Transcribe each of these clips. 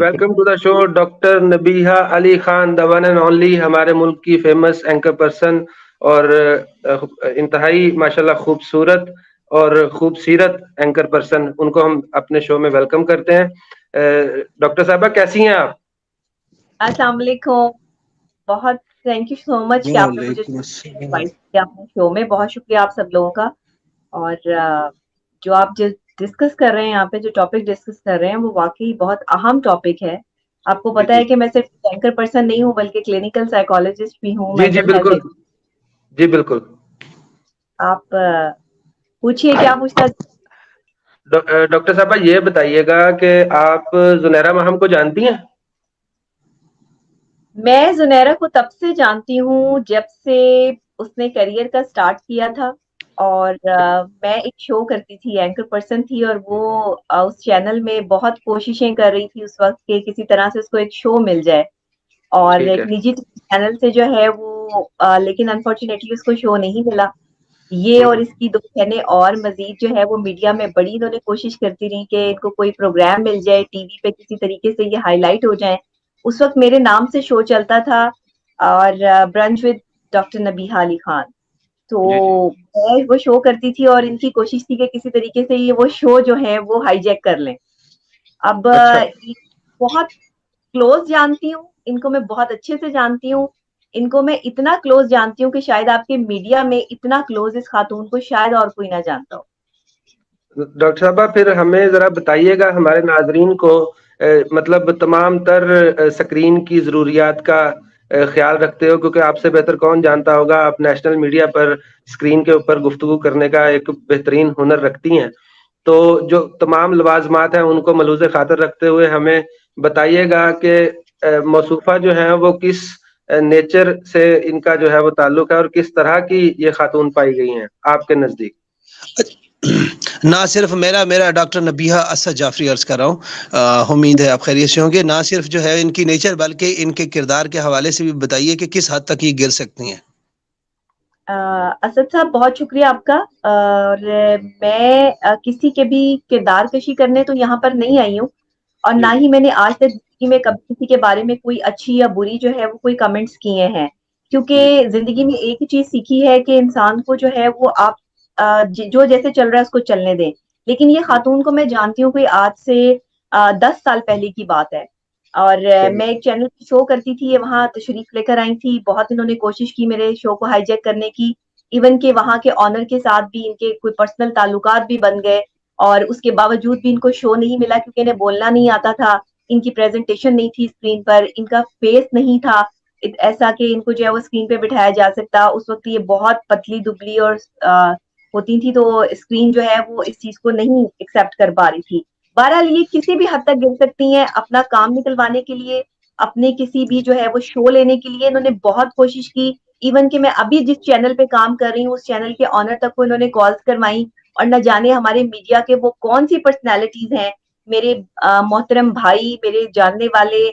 Welcome to the show doctor Nabiha Ali Khan, the one and only, ہمارے ملک کی فیمس اینکر پرسن اور انتہائی ماشاءاللہ خوبصورت اور خوبصیرت اینکر پرسن. ان کو ہم اپنے شو میں ویلکم کرتے ہیں. ڈاکٹر صاحبہ کیسی ہیں آپ؟ السلام علیکم. بہت تھینک یو سو مچ کہ آپ نے مجھے انوائٹ کیا اپنے شو میں. بہت شکریہ آپ سب لوگوں کا. اور جو آپ ڈسکس کر رہے ہیں یہاں پہ، جو ٹاپک ڈسکس کر رہے ہیں، وہ واقعی بہت اہم ٹاپک ہے. آپ کو پتا ہے کہ میں صرف اینکر پرسن نہیں ہوں بلکہ کلینکل سائیکالوجسٹ بھی ہوں. جی بالکل، جی بالکل. آپ پوچھیے کیا پوچھنا. ڈاکٹر صاحبہ یہ بتائیے گا کہ آپ زنیرہ ماہم کو جانتی ہیں؟ میں زنیرہ کو تب سے جانتی ہوں جب سے اس نے کریئر کا سٹارٹ کیا تھا، اور میں ایک شو کرتی تھی، اینکر پرسن تھی، اور وہ اس چینل میں بہت کوششیں کر رہی تھی اس وقت کہ کسی طرح سے اس کو ایک شو مل جائے، اور ایک نجی چینل سے جو ہے وہ لیکن انفارچونیٹلی اس کو شو نہیں ملا. یہ اور اس کی 2 بہنیں اور مزید جو ہے وہ میڈیا میں بڑی انہوں نے کوشش کرتی رہی کہ ان کو کوئی پروگرام مل جائے ٹی وی پہ، کسی طریقے سے یہ ہائی لائٹ ہو جائیں. اس وقت میرے نام سے شو چلتا تھا، اور brunch with doctor Nabiha Ali Khan. تو میں وہ شو کرتی تھی اور ان کی کوشش تھی کہ کسی طریقے سے یہ وہ شو جو ہے وہ ہائی جیک کر لیں. اب بہت کلوز جانتی ہوں ان کو، میں بہت اچھے سے جانتی ہوں ان کو. میں اتنا کلوز جانتی ہوں کہ شاید آپ کے میڈیا میں اتنا کلوز اس خاتون کو شاید اور کوئی نہ جانتا ہو. ڈاکٹر صاحبہ پھر ہمیں ذرا بتائیے گا ہمارے ناظرین کو، مطلب تمام تر سکرین کی ضروریات کا خیال رکھتے ہو، کیونکہ آپ سے بہتر کون جانتا ہوگا، آپ نیشنل میڈیا پر اسکرین کے اوپر گفتگو کرنے کا ایک بہترین ہنر رکھتی ہیں. تو جو تمام لوازمات ہیں ان کو ملحوظ خاطر رکھتے ہوئے ہمیں بتائیے گا کہ موصوفہ جو ہیں وہ کس نیچر سے ان کا جو ہے وہ تعلق ہے، اور کس طرح کی یہ خاتون پائی گئی ہیں آپ کے نزدیک. نہ صرف میرا ڈاکٹر نبیہہ اسد جعفری عرض کر رہا ہوں. امید ہے آپ خیریت سے ہوں گے. نہ صرف جو ہے ان کی نیچر بلکہ ان کے کردار کے حوالے سے بھی بتائیے کہ کس حد تک یہ گر سکتی ہیں. اسد صاحب بہت شکریہ آپ کا. اور میں کسی کے بھی کردار کشی کرنے تو یہاں پر نہیں آئی ہوں، اور نہ ہی میں نے آج تک زندگی میں کبھی کسی کے بارے میں کوئی اچھی یا بری جو ہے وہ کوئی کمنٹس کیے ہیں. کیونکہ زندگی میں ایک ہی چیز سیکھی ہے کہ انسان کو جو ہے وہ آپ جو جیسے چل رہا ہے اس کو چلنے دیں. لیکن یہ خاتون کو میں جانتی ہوں کہ آج سے 10 سال پہلے کی بات ہے، اور میں ایک چینل کی شو کرتی تھی، وہاں تشریف لے کر آئی تھی. بہت انہوں نے کوشش کی میرے شو کو ہائی جیک کرنے کی، ایون کہ وہاں کے آنر کے ساتھ بھی ان کے کوئی پرسنل تعلقات بھی بن گئے، اور اس کے باوجود بھی ان کو شو نہیں ملا کیونکہ انہیں بولنا نہیں آتا تھا، ان کی پریزنٹیشن نہیں تھی اسکرین پر، ان کا فیس نہیں تھا ایسا کہ ان کو جو ہے وہ اسکرین پہ بٹھایا جا سکتا. اس وقت یہ بہت پتلی دبلی اور ہوتی تھی، تو اسکرین جو ہے وہ اس چیز کو نہیں ایکسپٹ کر پا رہی تھی. بہرحال یہ کسی بھی حد تک گر سکتی ہیں. اپنا کام نکلوانے کے لیے، اپنے کسی بھی جو ہے وہ شو لینے کے لیے انہوں نے بہت کوشش کی. ایون کہ میں ابھی جس چینل پہ کام کر رہی ہوں اس چینل کے آنر تک کو انہوں نے کالز کروائی، اور نہ جانے ہمارے میڈیا کے وہ کون سی پرسنالٹیز ہیں، میرے محترم بھائی، میرے جاننے والے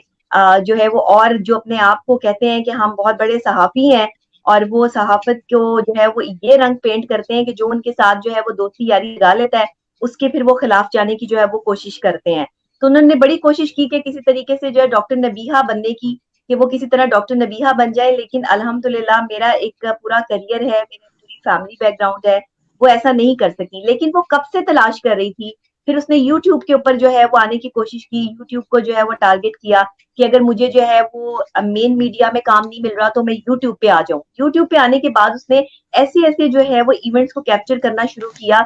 جو ہے وہ، اور جو اپنے آپ کو کہتے ہیں کہ ہم بہت بڑے صحافی ہیں، اور وہ صحافت کو جو ہے وہ یہ رنگ پینٹ کرتے ہیں کہ جو ان کے ساتھ جو ہے وہ دوستی یاری لگا لیتا ہے اس کے پھر وہ خلاف جانے کی جو ہے وہ کوشش کرتے ہیں. تو انہوں نے بڑی کوشش کی کہ کسی طریقے سے جو ہے ڈاکٹر نبیہہ بننے کی، کہ وہ کسی طرح ڈاکٹر نبیہہ بن جائے. لیکن الحمدللہ میرا ایک پورا کریئر ہے، میری پوری فیملی بیک گراؤنڈ ہے، وہ ایسا نہیں کر سکی. لیکن وہ کب سے تلاش کر رہی تھی. پھر اس نے یوٹیوب کے اوپر جو ہے وہ آنے کی کوشش کی، یوٹیوب کو جو ہے وہ ٹارگٹ کیا کہ اگر مجھے جو ہے وہ مین میڈیا میں کام نہیں مل رہا تو میں یوٹیوب پہ آ جاؤں. یوٹیوب پہ آنے کے بعد اس نے ایسے جو ہے وہ ایونٹس کو کیپچر کرنا شروع کیا،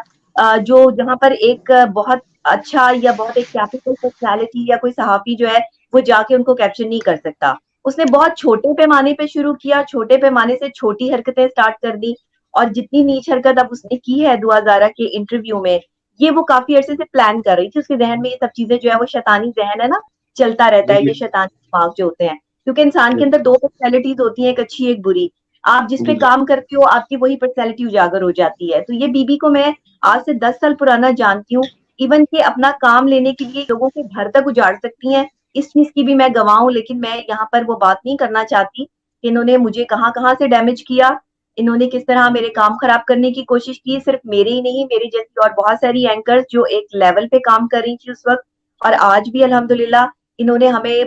جو جہاں پر ایک بہت اچھا یا بہت ایک کیپیٹل پرسنالٹی یا کوئی صحافی جو ہے وہ جا کے ان کو کیپچر نہیں کر سکتا. اس نے بہت چھوٹے پیمانے پہ شروع کیا، چھوٹے پیمانے سے چھوٹی حرکتیں سٹارٹ کر دی، اور جتنی نیچ حرکت اب اس نے کی ہے دعا زارا کے انٹرویو میں، یہ وہ کافی عرصے سے پلان کر رہی تھی. اس کے ذہن میں یہ سب چیزیں جو ہے وہ شیطانی ذہن ہے نا، چلتا رہتا ہے، یہ شیطانی دماغ جو ہوتے ہیں، کیونکہ انسان کے اندر 2 پرسنالٹیز ہوتی ہیں، ایک اچھی ایک بری. آپ جس پہ کام کرتے ہو آپ کی وہی پرسنالٹی اجاگر ہو جاتی ہے. تو یہ بی بی کو میں آج سے 10 سال پرانا جانتی ہوں. ایون کہ اپنا کام لینے کے لیے لوگوں کے گھر تک اجاڑ سکتی ہیں، اس چیز کی بھی میں گواہ ہوں. لیکن میں یہاں پر وہ بات نہیں کرنا چاہتی کہ انہوں نے مجھے کہاں کہاں سے ڈیمیج کیا، انہوں نے کس طرح میرے کام خراب کرنے کی کوشش کی. صرف میرے ہی نہیں، میری جیسی اور بہت ساری اینکرز جو ایک لیول پہ کام کر رہی تھی اس وقت، اور آج بھی الحمدللہ انہوں نے ہمیں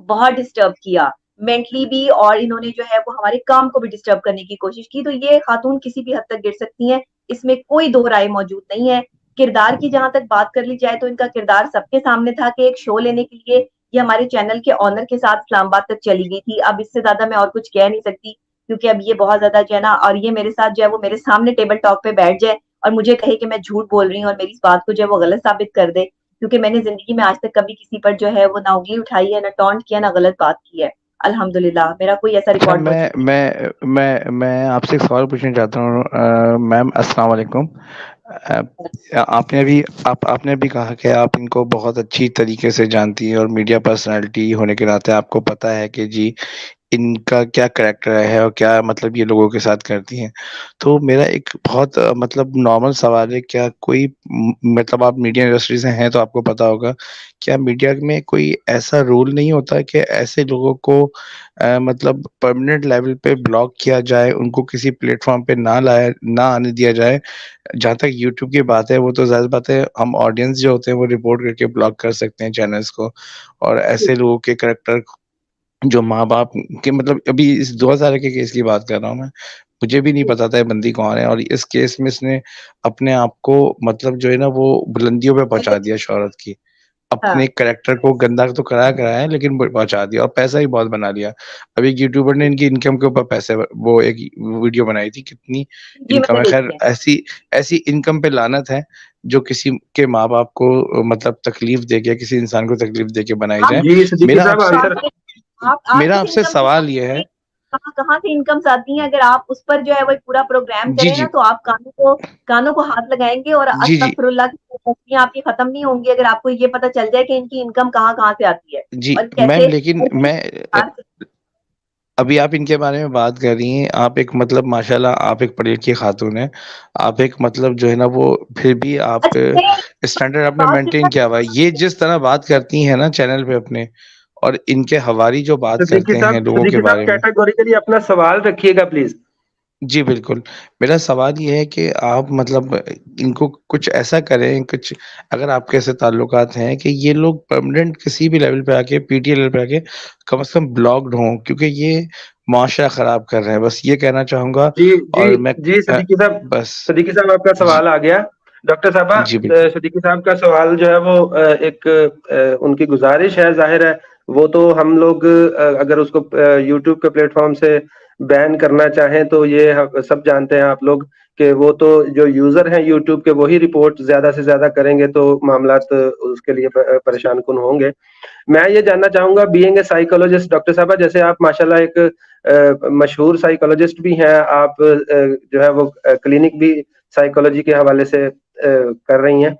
بہت ڈسٹرب کیا مینٹلی بھی, اور انہوں نے جو ہے وہ ہمارے کام کو بھی ڈسٹرب کرنے کی کوشش کی. تو یہ خاتون کسی بھی حد تک گر سکتی ہیں, اس میں کوئی دو رائے موجود نہیں ہے. کردار کی جہاں تک بات کر لی جائے تو ان کا کردار سب کے سامنے تھا کہ ایک شو لینے کے لیے یہ ہمارے چینل کے آنر کے ساتھ اسلام آباد تک چلی گئی تھی. اب اس سے زیادہ میں اور کچھ کہہ نہیں سکتی, کیونکہ اب یہ بہت زیادہ جو ہے نا, اور یہ میرے ساتھ جو ہے وہ میرے سامنے ٹیبل ٹاک پہ بیٹھ جائے اور مجھے کہے کہ میں جھوٹ بول رہی ہوں اور میری اس بات کو جو ہے وہ غلط ثابت کر دے, کیونکہ میں نے زندگی میں آج تک کبھی کسی پر جو ہے وہ نہ انگلی اٹھائی ہے, نہ ٹونٹ کیا, نہ غلط بات کی ہے. الحمدللہ میرا کوئی ایسا اچھا ریکارڈ موجود میں آپ سے ایک سوال پوچھنا چاہتا ہوں میم. السلام علیکم. آپ نے بھی کہا کہ آپ ان کو بہت اچھی طریقے سے جانتی ہیں اور میڈیا پرسنالٹی ہونے کے ناطے آپ کو پتہ ہے کہ جی ان کا کیا کریکٹر ہے اور کیا مطلب یہ لوگوں کے ساتھ کرتی ہیں. تو میرا ایک بہت مطلب نارمل سوال ہے, کیا کوئی مطلب آپ میڈیا انڈسٹری سے ہیں تو آپ کو پتا ہوگا, کیا میڈیا میں کوئی ایسا رول نہیں ہوتا کہ ایسے لوگوں کو مطلب پرماننٹ لیول پہ بلاک کیا جائے, ان کو کسی پلیٹ فارم پہ نہ آنے دیا جائے؟ جہاں تک یوٹیوب کی بات ہے وہ تو ظاہر بات ہے, ہم آڈینس جو ہوتے ہیں وہ رپورٹ کر کے بلاک کر سکتے ہیں چینلز کو, اور ایسے لوگوں کے کریکٹر جو ماں باپ کے, مطلب ابھی اس 2000 کے کیس کی بات کر رہا ہوں میں, مجھے بھی نہیں پتا تھا بندی کون ہے, اور اس کیس میں اس نے اپنے آپ کو مطلب جو ہے نا وہ بلندیوں پہ پہنچا دیا شہرت کی, اپنے کریکٹر کو گندا تو کرایا ہے لیکن پہنچا دیا, اور پیسہ ہی بہت بنا لیا. ابھی ایک یوٹیوبر نے ان کی انکم کے اوپر پیسے, وہ ایک ویڈیو بنائی تھی کتنی انکم ہے. خیر ایسی انکم پہ لعنت ہے جو کسی کے ماں باپ کو مطلب تکلیف دے کے, کسی انسان کو تکلیف دے کے بنائی جائے. جی صدیقی میرا صاحب آنسر. آپ سے سوال یہ ہے, کہاں سے انکمز آتی ہیں؟ اگر آپ اس پر جو ہے وہ پورا پروگرام جی کریں جی نا تو آپ کانوں کو ہاتھ لگائیں گے, اور جی جی استغفر اللہ کی تصویریں آپ کی ختم نہیں ہوں گی اگر آپ کو یہ پتہ چل جائے کہ ان کی انکم کہاں سے آتی ہے جی اور میم, کیسے. لیکن میں ابھی آپ ان کے بارے میں بات کر رہی ہیں, آپ ایک مطلب ماشاءاللہ آپ ایک پڑھی لکھی خاتون ہیں, آپ ایک مطلب جو ہے نا وہ پھر بھی آپ اسٹینڈرڈ آپ نے مینٹین کیا ہوا ہے. یہ جس طرح بات کرتی ہیں نا چینل پہ اپنے, اور ان کے حواری جو بات کرتے ہیں لوگوں کے بارے میں. کیٹیگوریکلی اپنا سوال رکھیے گا پلیز. جی بالکل, میرا سوال یہ ہے کہ آپ مطلب ان کو کچھ ایسا کریں, کچھ اگر آپ کے ایسے تعلقات ہیں کہ یہ لوگ پرماننٹ کسی بھی لیول پہ آ کے, پی ٹی لیول پہ آ کے کم از کم بلاکڈ ہوں, کیونکہ یہ معاشرہ خراب کر رہے ہیں. بس یہ کہنا چاہوں گا. اور میں جی بس صدیقی صاحب آپ کا جی سوال آ گیا. ڈاکٹر صاحبہ, جی بالکل صدیقی صاحب کا سوال جو ہے وہ ایک ان کی گزارش ہے, ظاہر ہے وہ تو ہم لوگ اگر اس کو یوٹیوب کے پلیٹ فارم سے بین کرنا چاہیں تو یہ سب جانتے ہیں آپ لوگ کہ وہ تو جو یوزر ہیں یوٹیوب کے وہی رپورٹ زیادہ سے زیادہ کریں گے, تو معاملات اس کے لیے پریشان کن ہوں گے. میں یہ جاننا چاہوں گا, بینگ اے سائیکولوجسٹ ڈاکٹر صاحبہ, جیسے آپ ماشاءاللہ ایک مشہور سائیکولوجسٹ بھی ہیں, آپ جو ہے وہ کلینک بھی سائیکولوجی کے حوالے سے کر رہی ہیں.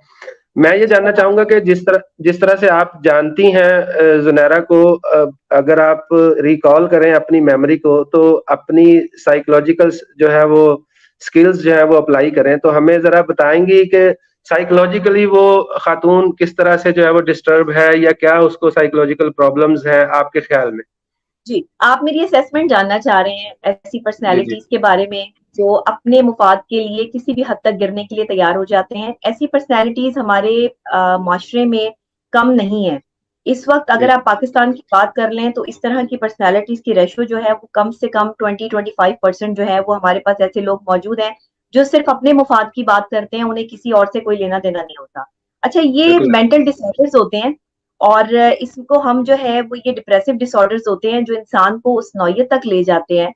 میں یہ جاننا چاہوں گا کہ جس طرح سے آپ جانتی ہیں زنیرہ کو, اگر آپ ریکال کریں اپنی میموری کو تو اپنی سائیکولوجیکل جو ہے وہ سکلز جو ہے وہ اپلائی کریں, تو ہمیں ذرا بتائیں گی کہ سائیکولوجیکلی وہ خاتون کس طرح سے جو ہے وہ ڈسٹرب ہے, یا کیا اس کو سائیکولوجیکل پرابلمز ہیں آپ کے خیال میں؟ جی, آپ میری اسیسمنٹ جاننا چاہ رہے ہیں ایسی جی جی پرسنالٹیز کے بارے میں جو اپنے مفاد کے لیے کسی بھی حد تک گرنے کے لیے تیار ہو جاتے ہیں. ایسی پرسنالٹیز ہمارے معاشرے میں کم نہیں ہے اس وقت. اگر جی آپ پاکستان کی بات کر لیں تو اس طرح کی پرسنالٹیز کی ریشو جو ہے وہ کم سے کم 20-25% جو ہے وہ ہمارے پاس ایسے لوگ موجود ہیں جو صرف اپنے مفاد کی بات کرتے ہیں, انہیں کسی اور سے کوئی لینا دینا نہیں ہوتا. اچھا, یہ بالکل مینٹل ڈس آرڈرز ہوتے ہیں, اور اس کو ہم جو ہے وہ یہ ڈپریسو ڈس آرڈرز ہوتے ہیں جو انسان کو اس نوعیت تک لے جاتے ہیں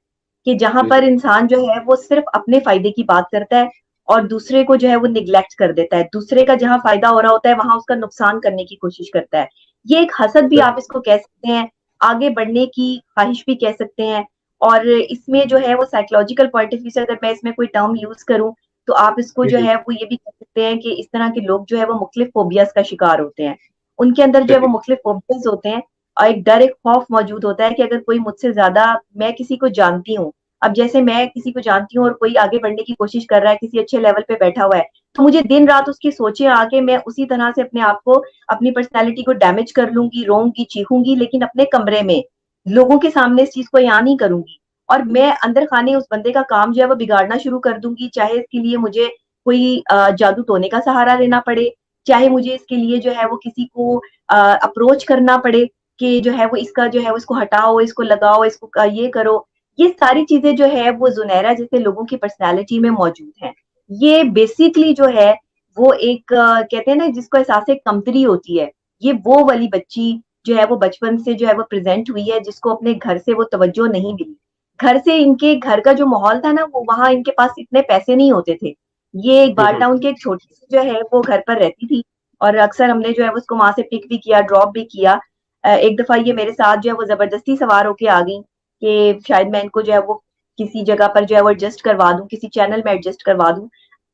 کہ جہاں جی پر انسان جو ہے وہ صرف اپنے فائدے کی بات کرتا ہے اور دوسرے کو جو ہے وہ نگلیکٹ کر دیتا ہے. دوسرے کا جہاں فائدہ ہو رہا ہوتا ہے وہاں اس کا نقصان کرنے کی کوشش کرتا ہے. یہ ایک حسد بھی آپ اس کو کہہ سکتے ہیں, آگے بڑھنے کی خواہش بھی کہہ سکتے ہیں. اور اس میں جو ہے وہ سائیکولوجیکل پوائنٹ آف ویو سے اگر میں اس میں کوئی ٹرم یوز کروں تو آپ اس کو جی جو جی ہے وہ یہ بھی کہہ سکتے ہیں کہ اس طرح کے لوگ جو ہے وہ مختلف فوبیاز کا شکار ہوتے ہیں. ان کے اندر جو ہے وہ صحیح مختلف فوبیاز ہوتے ہیں, اور ایک ڈر, ایک خوف موجود ہوتا ہے کہ اگر کوئی مجھ سے زیادہ, میں کسی کو جانتی ہوں, اب جیسے میں کسی کو جانتی ہوں اور کوئی آگے بڑھنے کی کوشش کر رہا ہے, کسی اچھے لیول پہ بیٹھا ہوا ہے, تو مجھے دن رات اس کی سوچیں آ کے میں اسی طرح سے اپنے آپ کو, اپنی پرسنالٹی کو ڈیمیج کر لوں گی, روؤں گی, چیخوں گی, لیکن اپنے کمرے میں لوگوں کے سامنے اس چیز کو بیان نہیں کروں گی. اور میں اندر خانے اس بندے کا کام جو ہے وہ بگاڑنا شروع کر دوں گی, چاہے اس کے لیے مجھے کوئی جادو ٹونے کا سہارا لینا پڑے, چاہے مجھے اس کے لیے جو ہے وہ کسی کو اپروچ کرنا پڑے کہ جو ہے وہ اس کا جو ہے اس کو ہٹاؤ، اس کو لگاؤ، اس کو یہ کرو، یہ ساری چیزیں جو ہے وہ زنیرہ جیسے لوگوں کی پرسنالٹی میں موجود ہیں. یہ بیسیکلی جو ہے وہ ایک کہتے ہیں نا جس کو احساس کمتری ہوتی ہے، یہ وہ والی بچی جو ہے وہ بچپن سے جو ہے وہ پریزنٹ ہوئی ہے، جس کو اپنے گھر سے وہ توجہ نہیں ملی. گھر سے ان کے گھر کا جو ماحول تھا نا، وہ وہاں ان کے پاس اتنے پیسے نہیں ہوتے تھے. یہ ایک بار ٹاؤن کے ایک چھوٹی سی جو ہے وہ گھر پر رہتی تھی، اور اکثر ہم نے جو ہے اس کو وہاں سے پک بھی کیا، ڈراپ بھی کیا. ایک دفعہ یہ میرے ساتھ جو ہے وہ زبردستی سوار ہو کے آ گئی کہ شاید میں ان کو جو ہے وہ کسی جگہ پر جو ہے وہ ایڈجسٹ کروا دوں، کسی چینل میں ایڈجسٹ کروا دوں.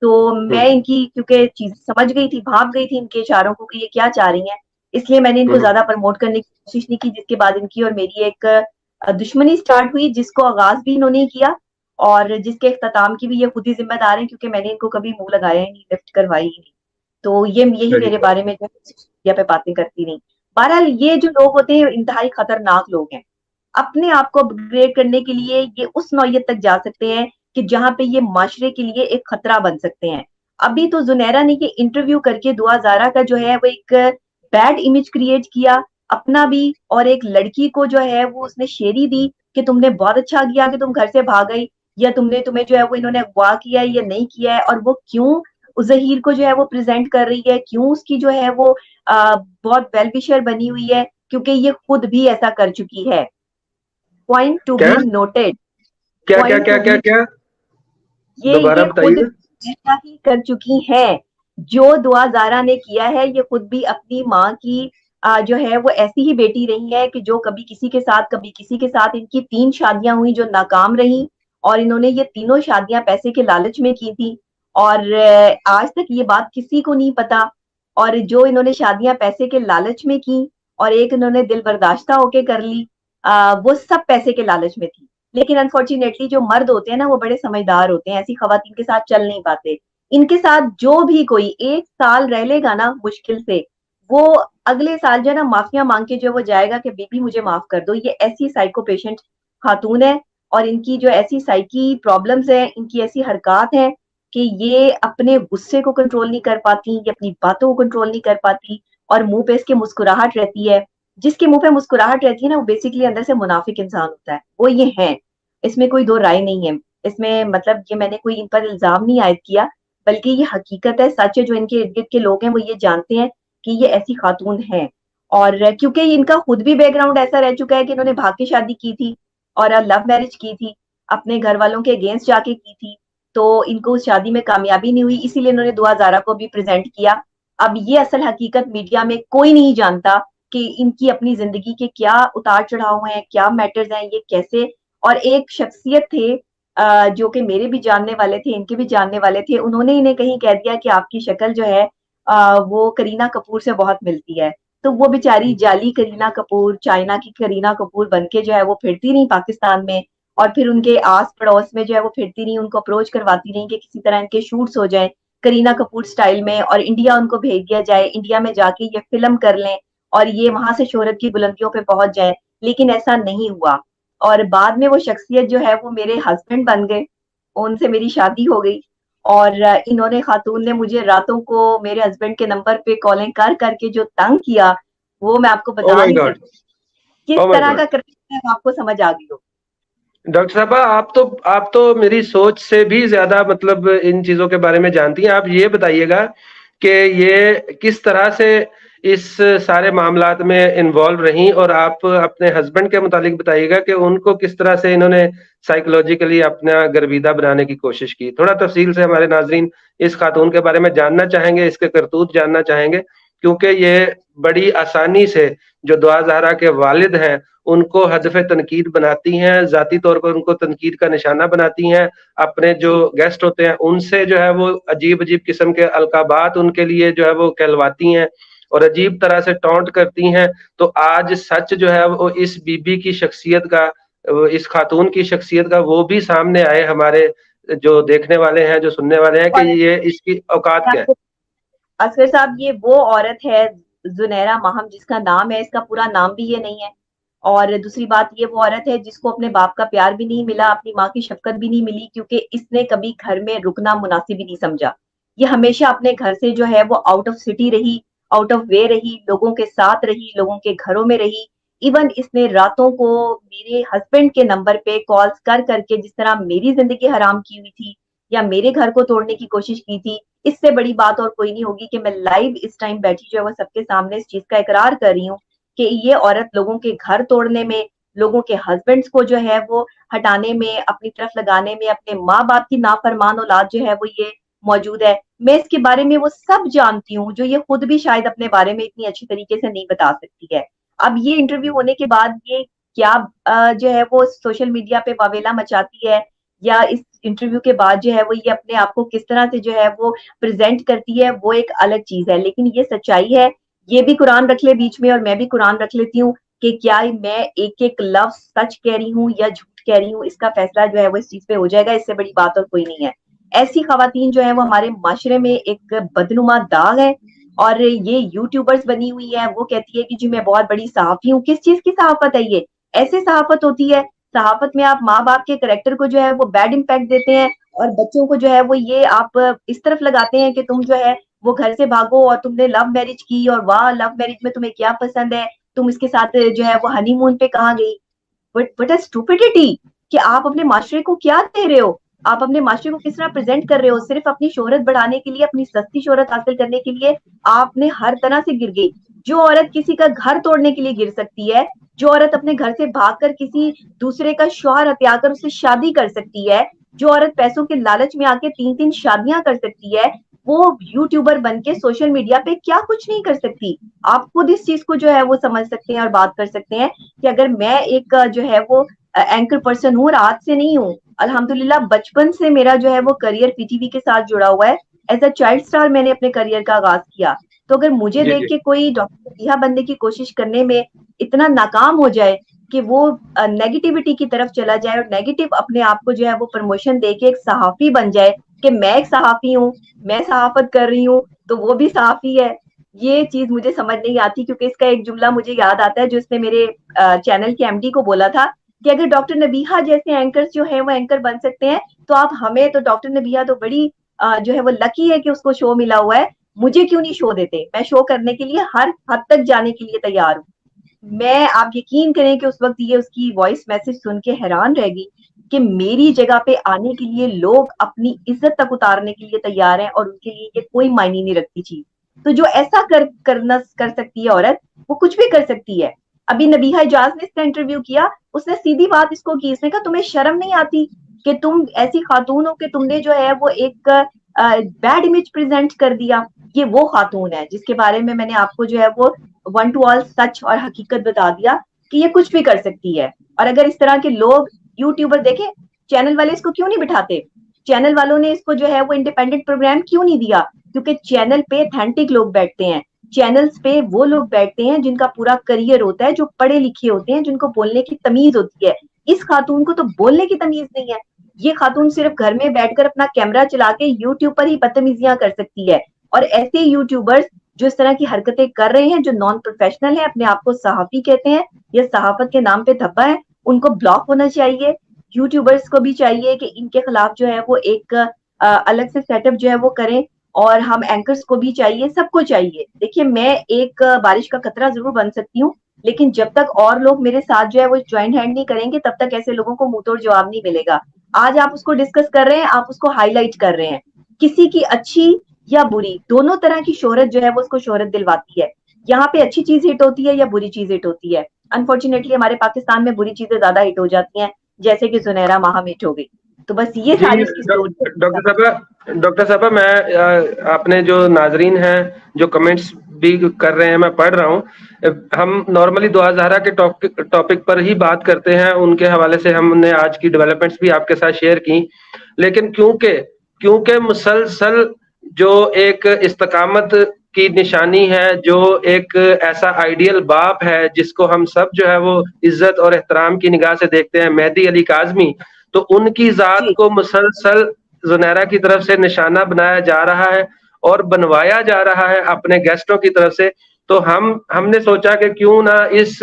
تو میں ان کی کیونکہ چیز سمجھ گئی تھی، بھاگ گئی تھی ان کے اشاروں کو کہ یہ کیا چاہ رہی ہیں، اس لیے میں نے ان کو زیادہ پروموٹ کرنے کی کوشش نہیں کی، جس کے بعد ان کی اور میری ایک دشمنی سٹارٹ ہوئی، جس کو آغاز بھی انہوں نے کیا اور جس کے اختتام کی بھی یہ خود ہی ذمہ دار ہیں، کیونکہ میں نے ان کو کبھی منہ لگایا ہی نہیں، لفٹ کروائی ہی نہیں. تو یہی میرے بارے میں جو میڈیا پہ باتیں کرتی رہی. بہرحال یہ جو لوگ ہوتے ہیں انتہائی خطرناک لوگ ہیں. اپنے آپ کو اپ گریڈ کرنے کے لیے یہ اس نوعیت تک جا سکتے ہیں کہ جہاں پہ یہ معاشرے کے لیے ایک خطرہ بن سکتے ہیں. ابھی تو زنیرہ نے یہ انٹرویو کر کے دعا زارا کا جو ہے وہ ایک بیڈ امیج کریٹ کیا اپنا بھی، اور ایک لڑکی کو جو ہے وہ اس نے شیری دی کہ تم نے بہت اچھا کیا کہ تم گھر سے بھاگ گئی، یا تمہیں جو ہے وہ انہوں نے اغوا کیا ہے یا نہیں کیا ہے، اور وہ کیوں ظہیر کو جو ہے وہ پریزنٹ کر رہی ہے، کیوں اس کی جو ہے وہ بہت ویل وشر بنی ہوئی ہے، کیونکہ یہ خود بھی ایسا کر چکی ہے. Point to be noted. کیا کیا کیا کیا کیا دوبارہ یہ خود بتائیے. ایسا ہی کر چکی ہیں. جو دعا زارا نے کیا ہے یہ خود بھی اپنی ماں کی جو ہے وہ ایسی ہی بیٹی رہی ہے کہ جو کبھی کسی کے ساتھ کبھی کسی کے ساتھ. ان کی 3 شادیاں ہوئی جو ناکام رہیں، اور انہوں نے یہ تینوں شادیاں پیسے کے لالچ میں کی تھی، اور آج تک یہ بات کسی کو نہیں پتا. اور جو انہوں نے شادیاں پیسے کے لالچ میں کی اور ایک انہوں نے دل برداشتہ ہو کے کر لی، وہ سب پیسے کے لالچ میں تھی. لیکن انفارچونیٹلی جو مرد ہوتے ہیں نا وہ بڑے سمجھدار ہوتے ہیں، ایسی خواتین کے ساتھ چل نہیں پاتے. ان کے ساتھ جو بھی کوئی 1 سال رہ لے گا نا مشکل سے، وہ اگلے سال جو ہے نا معافیاں مانگ کے جو وہ جائے گا کہ بی بی مجھے معاف کر دو. یہ ایسی سائیکو پیشنٹ خاتون ہے، اور ان کی جو ایسی سائیکی پرابلمز ہیں، ان کی ایسی حرکات ہیں کہ یہ اپنے غصے کو کنٹرول نہیں کر پاتی، یہ اپنی باتوں کو کنٹرول نہیں کر پاتی، اور منہ پہ اس کے مسکراہٹ رہتی ہے. جس کے منہ پہ مسکراہٹ رہتی ہے نا وہ بیسیکلی اندر سے منافق انسان ہوتا ہے. وہ یہ ہیں، اس میں کوئی دو رائے نہیں ہے. اس میں مطلب یہ میں نے کوئی ان پر الزام نہیں عائد کیا، بلکہ یہ حقیقت ہے، سچ ہے. جو ان کے ارد گرد کے لوگ ہیں وہ یہ جانتے ہیں کہ یہ ایسی خاتون ہیں. اور کیونکہ ان کا خود بھی بیک گراؤنڈ ایسا رہ چکا ہے کہ انہوں نے بھاگ کے شادی کی تھی اور لو میرج کی تھی، اپنے گھر والوں کے اگینسٹ جا کے کی تھی، تو ان کو اس شادی میں کامیابی نہیں ہوئی، اسی لیے انہوں نے دعا زارا کو بھی پریزنٹ کیا. اب یہ اصل حقیقت میڈیا میں کوئی نہیں جانتا کہ ان کی اپنی زندگی کے کیا اتار چڑھاؤ ہیں، کیا میٹرز ہیں، یہ کیسے. اور ایک شخصیت تھے جو کہ میرے بھی جاننے والے تھے، ان کے بھی جاننے والے تھے، انہوں نے انہیں کہیں کہہ دیا کہ آپ کی شکل جو ہے وہ کرینہ کپور سے بہت ملتی ہے. تو وہ بیچاری جعلی کرینہ کپور، چائنا کی کرینہ کپور بن کے جو ہے وہ پھرتی رہی پاکستان میں، اور پھر ان کے آس پڑوس میں جو ہے وہ پھرتی رہی، ان کو اپروچ کرواتی رہی کہ کسی طرح ان کے شوٹس ہو جائیں کرینہ کپور سٹائل میں، اور انڈیا ان کو بھیج دیا جائے، انڈیا میں جا کے یہ فلم کر لیں اور یہ وہاں سے شہرت کی بلندیوں پہ پہنچ جائیں. لیکن ایسا نہیں ہوا، اور بعد میں وہ شخصیت جو ہے وہ میرے ہسبینڈ بن گئے، ان سے میری شادی ہو گئی. اور انہوں نے خاتون نے مجھے راتوں کو میرے ہسبینڈ کے نمبر پہ کالیں کر کر کے جو تنگ کیا وہ میں آپ کو بتا نہیں سکتی. کس طرح کا کرنا ہے آپ کو سمجھ آ گئی ہو. ڈاکٹر صاحبہ آپ تو میری سوچ سے بھی زیادہ مطلب ان چیزوں کے بارے میں جانتی ہیں. آپ یہ بتائیے گا کہ یہ کس طرح سے اس سارے معاملات میں انوالو رہیں، اور آپ اپنے ہسبینڈ کے متعلق بتائیے گا کہ ان کو کس طرح سے انہوں نے سائیکولوجیکلی اپنا گرویدہ بنانے کی کوشش کی. تھوڑا تفصیل سے ہمارے ناظرین اس خاتون کے بارے میں جاننا چاہیں گے، اس کے کرتوت جاننا چاہیں گے، کیونکہ یہ بڑی آسانی سے جو دعا زہرا کے والد ہیں ان کو ہدف تنقید بناتی ہیں، ذاتی طور پر ان کو تنقید کا نشانہ بناتی ہیں. اپنے جو گیسٹ ہوتے ہیں ان سے جو ہے وہ عجیب عجیب قسم کے القابات ان کے لیے جو ہے وہ کہلواتی ہیں اور عجیب طرح سے ٹونٹ کرتی ہیں. تو آج سچ جو ہے وہ اس بی بی کی شخصیت کا، اس خاتون کی شخصیت کا وہ بھی سامنے آئے ہمارے جو دیکھنے والے ہیں، جو سننے والے ہیں، کہ یہ اس کی اوقات کیا ہے. اصغر صاحب یہ وہ عورت ہے زنیرہ ماہم جس کا نام ہے، اس کا پورا نام بھی یہ نہیں ہے. اور دوسری بات یہ وہ عورت ہے جس کو اپنے باپ کا پیار بھی نہیں ملا، اپنی ماں کی شفقت بھی نہیں ملی، کیونکہ اس نے کبھی گھر میں رکنا مناسب ہی نہیں سمجھا. یہ ہمیشہ اپنے گھر سے جو ہے وہ آؤٹ آف سٹی رہی, آؤٹ آف وے رہی, لوگوں کے ساتھ رہی, لوگوں کے گھروں میں رہی. ایون اس نے راتوں کو میرے ہسبینڈ کے نمبر پہ کالز کر کر کے جس طرح میری زندگی حرام کی ہوئی تھی یا میرے گھر کو توڑنے کی کوشش کی تھی, اس سے بڑی بات اور کوئی نہیں ہوگی کہ میں لائیو اس ٹائم بیٹھی جو ہے وہ سب کے سامنے اس چیز کا اقرار کر رہی ہوں کہ یہ عورت لوگوں کے گھر توڑنے میں, لوگوں کے ہسبینڈز کو جو ہے وہ ہٹانے میں, اپنی طرف لگانے میں, اپنے ماں باپ کی نافرمان اولاد جو ہے وہ یہ موجود ہے. میں اس کے بارے میں وہ سب جانتی ہوں جو یہ خود بھی شاید اپنے بارے میں اتنی اچھی طریقے سے نہیں بتا سکتی ہے. اب یہ انٹرویو ہونے کے بعد یہ کیا جو ہے وہ سوشل میڈیا پہ واویلا مچاتی ہے, یا اس انٹرویو کے بعد جو ہے وہ یہ اپنے آپ کو کس طرح سے جو ہے وہ پریزنٹ کرتی ہے, وہ ایک الگ چیز ہے. لیکن یہ سچائی ہے, یہ بھی قرآن رکھ لے بیچ میں اور میں بھی قرآن رکھ لیتی ہوں کہ کیا میں ایک ایک لفظ سچ کہہ رہی ہوں یا جھوٹ کہہ رہی ہوں, اس کا فیصلہ جو ہے وہ اس چیز پہ ہو جائے گا. اس سے بڑی بات اور کوئی نہیں ہے. ایسی خواتین جو ہے وہ ہمارے معاشرے میں ایک بدنما داغ ہے, اور یہ یوٹیوبرز بنی ہوئی ہے. وہ کہتی ہے کہ جی میں بہت بڑی صحافی ہوں. کس چیز کی صحافت ہے یہ؟ ایسے صحافت ہوتی ہے؟ صحافت میں آپ ماں باپ کے کریکٹر کو جو ہے وہ بیڈ امپیکٹ دیتے ہیں, اور بچوں کو جو ہے وہ یہ آپ اس طرف لگاتے ہیں کہ تم جو ہے وہ گھر سے بھاگو, اور تم نے لو میرج کی, اور واہ لو میرج میں تمہیں کیا پسند ہے, تم اس کے ساتھ جو ہے وہ ہنی مون پہ کہاں گئی. بٹ اسٹوپڈیٹی کہ آپ اپنے معاشرے کو کیا دے رہے ہو, آپ اپنے معاشرے کو کس طرح پریزنٹ کر رہے ہو. صرف اپنی شہرت بڑھانے کے لیے, اپنی سستی شہرت حاصل کرنے کے لیے آپ نے ہر طرح سے گر گئی. جو عورت کسی کا گھر توڑنے کے لیے گر سکتی ہے, جو عورت اپنے گھر سے بھاگ کر کسی دوسرے کا شوہر ہتھیا کر اس سے شادی کر سکتی ہے, جو عورت پیسوں کے لالچ میں آ کے 3 شادیاں کر سکتی ہے, وہ یوٹیوبر بن کے سوشل میڈیا پہ کیا کچھ نہیں کر سکتی. آپ خود اس چیز کو جو ہے وہ سمجھ سکتے ہیں اور بات کر سکتے ہیں کہ اگر میں ایک جو ہے وہ اینکر پرسن ہوں, رات سے نہیں ہوں, الحمدللہ بچپن سے میرا جو ہے وہ کریئر پی ٹی وی کے ساتھ جڑا ہوا ہے. ایز اے چائلڈ اسٹار میں نے اپنے کریئر کا آغاز کیا, تو اگر مجھے دیکھ کے کوئی ڈاکٹر نبیہہ بننے کی کوشش کرنے میں اتنا ناکام ہو جائے کہ وہ نیگیٹیوٹی کی طرف چلا جائے اور نیگیٹو اپنے آپ کو جو ہے وہ پروموشن دے کے ایک صحافی بن جائے کہ میں ایک صحافی ہوں, میں صحافت کر رہی ہوں تو وہ بھی صحافی ہے, یہ چیز مجھے سمجھ نہیں آتی. کیونکہ اس کا ایک جملہ مجھے یاد آتا ہے جو اس نے میرے چینل کے ایم ڈی کو بولا تھا کہ اگر ڈاکٹر نبیہہ جیسے اینکرز جو ہیں وہ اینکر بن سکتے ہیں تو آپ ہمیں, تو ڈاکٹر نبیہہ تو بڑی جو ہے وہ لکی ہے کہ اس کو شو ملا ہوا ہے, مجھے کیوں نہیں شو دیتے. میں شو کرنے کے لیے ہر حد تک جانے کے لیے تیار ہوں. میں, آپ یقین کریں کہ اس وقت یہ اس کی وائس میسج سن کے حیران رہ گئی کہ میری جگہ پہ آنے کے لیے لوگ اپنی عزت تک اتارنے کے لیے تیار ہیں, اور ان کے لیے یہ کوئی معنی نہیں رکھتی چیز. تو جو ایسا کر سکتی ہے عورت, وہ کچھ بھی کر سکتی ہے. ابھی نبیہہ اجاز نے اس کا انٹرویو کیا, اس نے سیدھی بات اس کو کی, اس نے کہا تمہیں شرم نہیں آتی کہ تم ایسی خاتون ہو کہ تم نے جو ہے وہ ایک بیڈ امیج پریزنٹ کر دیا. یہ وہ خاتون ہے جس کے بارے میں نے آپ کو جو ہے وہ ون ٹو آل سچ اور حقیقت بتا دیا کہ یہ کچھ بھی کر سکتی ہے. اور اگر اس طرح کے لوگ یوٹیوبر دیکھیں, چینل والے اس کو کیوں نہیں بٹھاتے, چینل والوں نے اس کو جو ہے وہ انڈیپینڈنٹ پروگرام کیوں نہیں دیا, کیونکہ چینل پہ اتھینٹک لوگ بیٹھتے ہیں, چینلز پہ وہ لوگ بیٹھتے ہیں جن کا پورا کریئر ہوتا ہے, جو پڑھے لکھے ہوتے ہیں, جن کو بولنے کی تمیز ہوتی ہے. اس خاتون کو تو بولنے کی تمیز نہیں ہے. یہ خاتون صرف گھر میں بیٹھ کر اپنا کیمرہ چلا کے یوٹیوب پر ہی بدتمیزیاں کر سکتی ہے. اور ایسے یوٹیوبرز جو اس طرح کی حرکتیں کر رہے ہیں, جو نان پروفیشنل ہیں, اپنے آپ کو صحافی کہتے ہیں یا صحافت کے نام پہ دھبا ہے, ان کو بلاک ہونا چاہیے. یوٹیوبرز کو بھی چاہیے کہ ان کے خلاف جو ہے وہ ایک الگ سے سیٹ اپ جو ہے وہ کریں, اور ہم اینکرز کو بھی چاہیے, سب کو چاہیے. دیکھیے میں ایک بارش کا قطرہ ضرور بن سکتی ہوں, لیکن جب تک اور لوگ میرے ساتھ جو ہے وہ جوائن ہینڈ نہیں کریں گے تب تک ایسے لوگوں کو منہ توڑ جواب نہیں ملے گا. آج آپ اس کو ڈسکس کر رہے ہیں, آپ اس کو ہائی لائٹ کر رہے ہیں. کسی کی اچھی یا بری دونوں طرح کی شہرت جو ہے وہ اس کو شہرت دلواتی ہے. یہاں پہ اچھی چیز ہٹ ہوتی ہے یا بری چیز ہٹ ہوتی ہے. انفارچونیٹلی ہمارے پاکستان میں بری چیزیں زیادہ ہٹ ہو جاتی ہیں, جیسے کہ زنیرہ ماہم ہٹ ہو گئی. تو بس یہ ساری اس کی اسٹوری. ڈاکٹر صاحبہ میں اپنے جو ناظرین ہیں جو کمنٹس بھی کر رہے ہیں میں پڑھ رہا ہوں. ہم نارملی دعا زہرا کے ٹاپک پر ہی بات کرتے ہیں, ان کے حوالے سے ہم نے آج کی ڈیولپمنٹس بھی آپ کے ساتھ شیئر کی. لیکن کیونکہ مسلسل جو ایک استقامت کی نشانی ہے, جو ایک ایسا آئیڈیل باپ ہے جس کو ہم سب جو ہے وہ عزت اور احترام کی نگاہ سے دیکھتے ہیں, مہدی علی کاظمی, تو ان کی ذات کو مسلسل زنیرہ کی طرف سے نشانہ بنایا جا رہا ہے اور بنوایا جا رہا ہے اپنے گیسٹوں کی طرف سے. تو ہم نے سوچا کہ کیوں نہ اس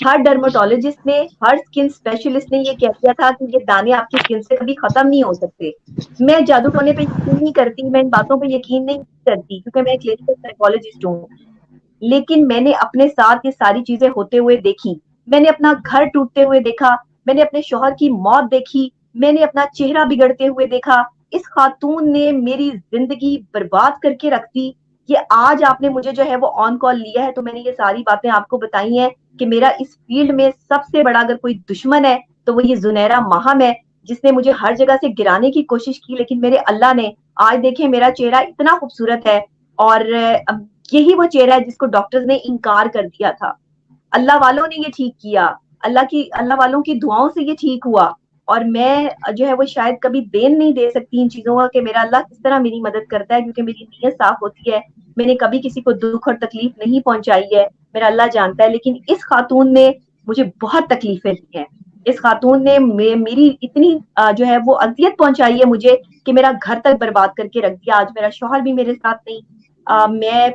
ہر ڈرماٹولوجسٹ نے, ہر اسکن اسپیشلسٹ نے یہ کہہ دیا تھا کہ یہ دانے آپ کی اسکن سے کبھی ختم نہیں ہو سکتے. میں جادو ٹونے پہ یقین نہیں کرتی, میں ان باتوں پہ یقین نہیں کرتی کیونکہ میں کلینیکل سائیکالوجسٹ ہوں, لیکن میں نے اپنے ساتھ یہ ساری چیزیں ہوتے ہوئے دیکھی. میں نے اپنا گھر ٹوٹتے ہوئے دیکھا, میں نے اپنے شوہر کی موت دیکھی, میں نے اپنا چہرہ بگڑتے ہوئے دیکھا. اس خاتون نے میری زندگی برباد کر کے رکھ دی. یہ آج آپ نے مجھے جو ہے وہ آن کال لیا ہے تو میں نے یہ ساری باتیں آپ کو بتائی ہیں کہ میرا اس فیلڈ میں سب سے بڑا اگر کوئی دشمن ہے تو وہ یہ زنیرہ ماہم ہے, جس نے مجھے ہر جگہ سے گرانے کی کوشش کی, لیکن میرے اللہ نے آج دیکھیں میرا چہرہ اتنا خوبصورت ہے. اور یہی وہ چہرہ ہے جس کو ڈاکٹرز نے انکار کر دیا تھا. اللہ والوں نے یہ ٹھیک کیا, اللہ والوں کی دعاؤں سے یہ ٹھیک ہوا. اور میں جو ہے وہ شاید کبھی بین نہیں دے سکتی ان چیزوں کا کہ میرا اللہ کس طرح میری مدد کرتا ہے, کیونکہ میری نیت صاف ہوتی ہے. میں نے کبھی کسی کو دکھ اور تکلیف نہیں پہنچائی ہے, میرا اللہ جانتا ہے. لیکن اس خاتون نے مجھے بہت تکلیفیں دی ہیں. اس خاتون نے میری اتنی جو ہے وہ اذیت پہنچائی ہے مجھے کہ میرا گھر تک برباد کر کے رکھ دیا. آج میرا شوہر بھی میرے ساتھ نہیں, میں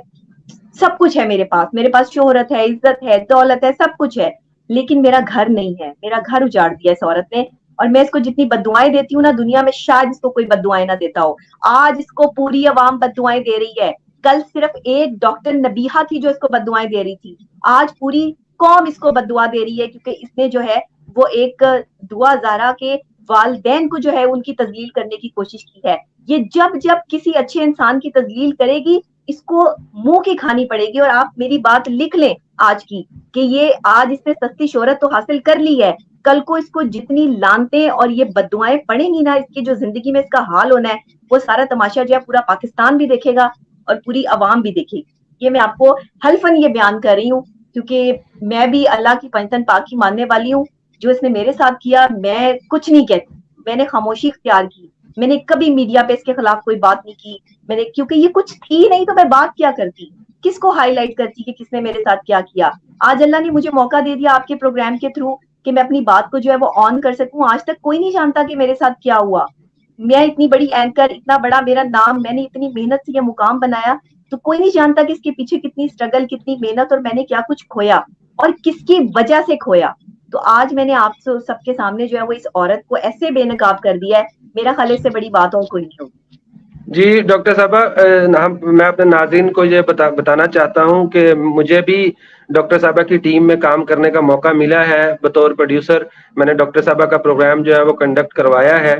سب کچھ ہے میرے پاس شہرت ہے, عزت ہے, دولت ہے, سب کچھ ہے, لیکن میرا گھر نہیں ہے. میرا گھر اجاڑ دیا اس عورت نے. اور میں اس کو جتنی بددعائیں دیتی ہوں نا, دنیا میں شاید اس کو کوئی بددعائیں نہ دیتا ہو. آج اس کو پوری عوام بددعائیں دے رہی ہے. کل صرف ایک ڈاکٹر نبیہہ تھی جو اس کو بددعائیں دے رہی تھی, آج پوری قوم اس کو بددعا دے رہی ہے, کیونکہ اس نے جو ہے وہ ایک دعا زارا کے والدین کو جو ہے ان کی تذلیل کرنے کی کوشش کی ہے. یہ جب کسی اچھے انسان کی تذلیل کرے گی اس کو منہ کی کھانی پڑے گی. اور آپ میری بات لکھ لیں آج کی کہ یہ آج اس نے سستی شہرت تو حاصل کر لی ہے, کل کو اس کو جتنی لانتیں اور یہ بددعائیں پڑیں گی نا, اس کی جو زندگی میں اس کا حال ہونا ہے وہ سارا تماشا جو ہے پورا پاکستان بھی دیکھے گا اور پوری عوام بھی دیکھے گی. یہ میں آپ کو حلفاً یہ بیان کر رہی ہوں کیونکہ میں بھی اللہ کی پنجتن پاکی ماننے والی ہوں. جو اس نے میرے ساتھ کیا میں کچھ نہیں کہتی, میں نے خاموشی اختیار کی. میں نے کبھی میڈیا پہ اس کے خلاف کوئی بات نہیں کی, میں نے, کیونکہ یہ کچھ تھی نہیں تو میں بات کیا کرتی, کس کو ہائی لائٹ کرتی کہ کس نے میرے ساتھ کیا کیا. آج اللہ نے مجھے موقع دے دیا آپ کے پروگرام کے تھرو کہ میں اپنی بات کو جو ہے وہ آن کر سکوں. آج تک کوئی نہیں جانتا کہ میرے ساتھ کیا ہوا. میں اتنی بڑی اینکر, اتنا بڑا میرا نام, میں نے اتنی محنت سے یہ مقام بنایا, تو کوئی نہیں جانتا کہ اس کے پیچھے کتنی اسٹرگل, کتنی محنت, اور میں نے کیا کچھ کھویا اور کس کی وجہ سے کھویا. تو آج میں نے آپ سب کے سامنے جو ہے وہ اس عورت کو ایسے بے نقاب کر دیا ہے, میرا خیال اس سے بڑی باتوں کو نہیں ہوگی. جی ڈاکٹر صاحبہ, میں اپنے ناظرین کو یہ بتانا چاہتا ہوں کہ مجھے بھی ڈاکٹر صاحبہ کی ٹیم میں کام کرنے کا موقع ملا ہے بطور پروڈیوسر. میں نے ڈاکٹر صاحبہ کا پروگرام جو ہے وہ کنڈکٹ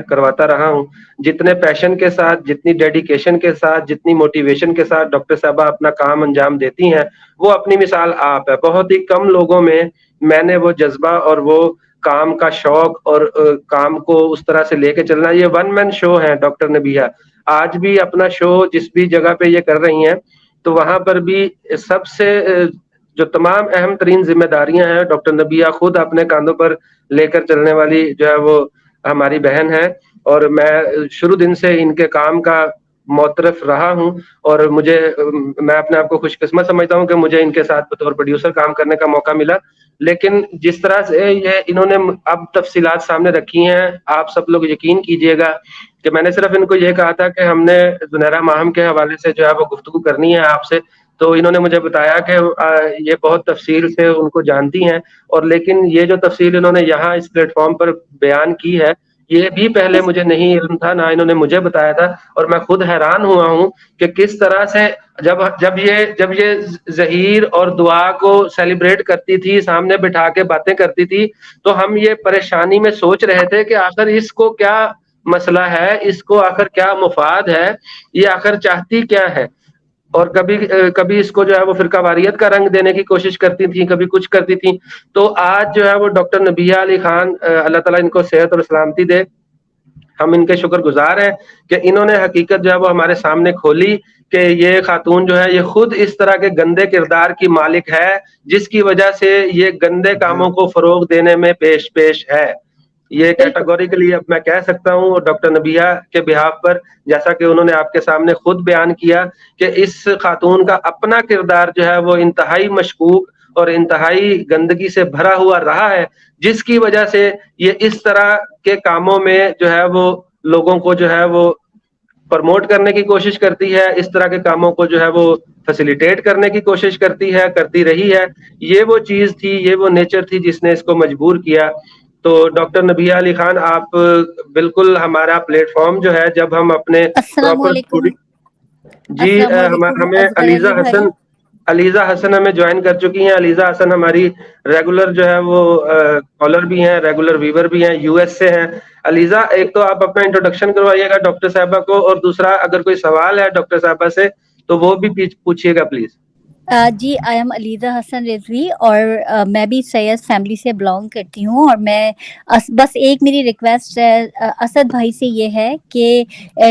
کرواتا رہا ہوں. جتنے پیشن کے ساتھ, جتنی ڈیڈیکیشن کے ساتھ, جتنی موٹیویشن کے ساتھ ڈاکٹر صاحبہ اپنا کام انجام دیتی ہیں, وہ اپنی مثال آپ ہے. بہت ہی کم لوگوں میں نے وہ جذبہ اور وہ کام کا شوق اور کام کو اس طرح سے لے کے چلنا. یہ ون مین شو ہے ڈاکٹر نبیہہ. آج بھی اپنا شو جس بھی جگہ پہ یہ کر رہی ہیں تو وہاں پر بھی سب سے جو تمام اہم ترین ذمہ داریاں ہیں ڈاکٹر نبیہہ خود اپنے کاندھوں پر لے کر چلنے والی جو ہے وہ ہماری بہن ہے. اور میں شروع دن سے ان کے کام کا معترف رہا ہوں, اور میں اپنے آپ کو خوش قسمت سمجھتا ہوں کہ مجھے ان کے ساتھ بطور پروڈیوسر کام کرنے کا موقع ملا. لیکن جس طرح سے یہ انہوں نے اب تفصیلات سامنے رکھی ہیں, آپ سب لوگ یقین کیجئے گا کہ میں نے صرف ان کو یہ کہا تھا کہ ہم نے زنیرہ ماہم کے حوالے سے جو ہے وہ گفتگو کرنی ہے آپ سے, تو انہوں نے مجھے بتایا کہ یہ بہت تفصیل سے ان کو جانتی ہیں. اور لیکن یہ جو تفصیل انہوں نے یہاں اس پلیٹ فارم پر بیان کی ہے, یہ بھی پہلے مجھے نہیں علم تھا, نہ انہوں نے مجھے بتایا تھا. اور میں خود حیران ہوا ہوں کہ کس طرح سے جب یہ ظہیر اور دعا کو سیلیبریٹ کرتی تھی, سامنے بٹھا کے باتیں کرتی تھی, تو ہم یہ پریشانی میں سوچ رہے تھے کہ آخر اس کو کیا مسئلہ ہے, اس کو آخر کیا مفاد ہے, یہ آخر چاہتی کیا ہے. اور کبھی اس کو جو ہے وہ فرقہ واریت کا رنگ دینے کی کوشش کرتی تھیں, کبھی کچھ کرتی تھیں. تو آج جو ہے وہ ڈاکٹر نبیہہ علی خان, اللہ تعالیٰ ان کو صحت اور سلامتی دے, ہم ان کے شکر گزار ہیں کہ انہوں نے حقیقت جو ہے وہ ہمارے سامنے کھولی کہ یہ خاتون جو ہے یہ خود اس طرح کے گندے کردار کی مالک ہے جس کی وجہ سے یہ گندے کاموں کو فروغ دینے میں پیش ہے. یہ کیٹیگوریکلی اب میں کہہ سکتا ہوں ڈاکٹر نبیہہ کے بہاف پر, جیسا کہ انہوں نے آپ کے سامنے خود بیان کیا کہ اس خاتون کا اپنا کردار جو ہے وہ انتہائی مشکوک اور انتہائی گندگی سے بھرا ہوا رہا ہے, جس کی وجہ سے یہ اس طرح کے کاموں میں جو ہے وہ لوگوں کو جو ہے وہ پرموٹ کرنے کی کوشش کرتی ہے, اس طرح کے کاموں کو جو ہے وہ فیسیلیٹیٹ کرنے کی کوشش کرتی ہے, کرتی رہی ہے. یہ وہ چیز تھی, یہ وہ نیچر تھی جس نے اس کو مجبور کیا. تو ڈاکٹر نبیہ علی خان, آپ بالکل ہمارا پلیٹ فارم جو ہے, جب ہم اپنے السلام علیکم. جی السلام علیکم ہمیں اصغر علی بھائی. علیزہ حسن ہمیں جوائن کر چکی ہیں. علیزہ حسن ہماری ریگولر جو ہے وہ کالر بھی ہیں, ریگولر ویور بھی ہیں, یو ایس سے ہیں. علیزہ, ایک تو آپ اپنا انٹروڈکشن کروائیے گا ڈاکٹر صاحبہ کو, اور دوسرا اگر کوئی سوال ہے ڈاکٹر صاحبہ سے تو وہ بھی پوچھیے گا پلیز. جی, آئی ایم علیزہ حسن رضوی اور میں بھی سید فیملی سے بلانگ کرتی ہوں. اور میں بس ایک میری ریکویسٹ اسد بھائی سے یہ ہے کہ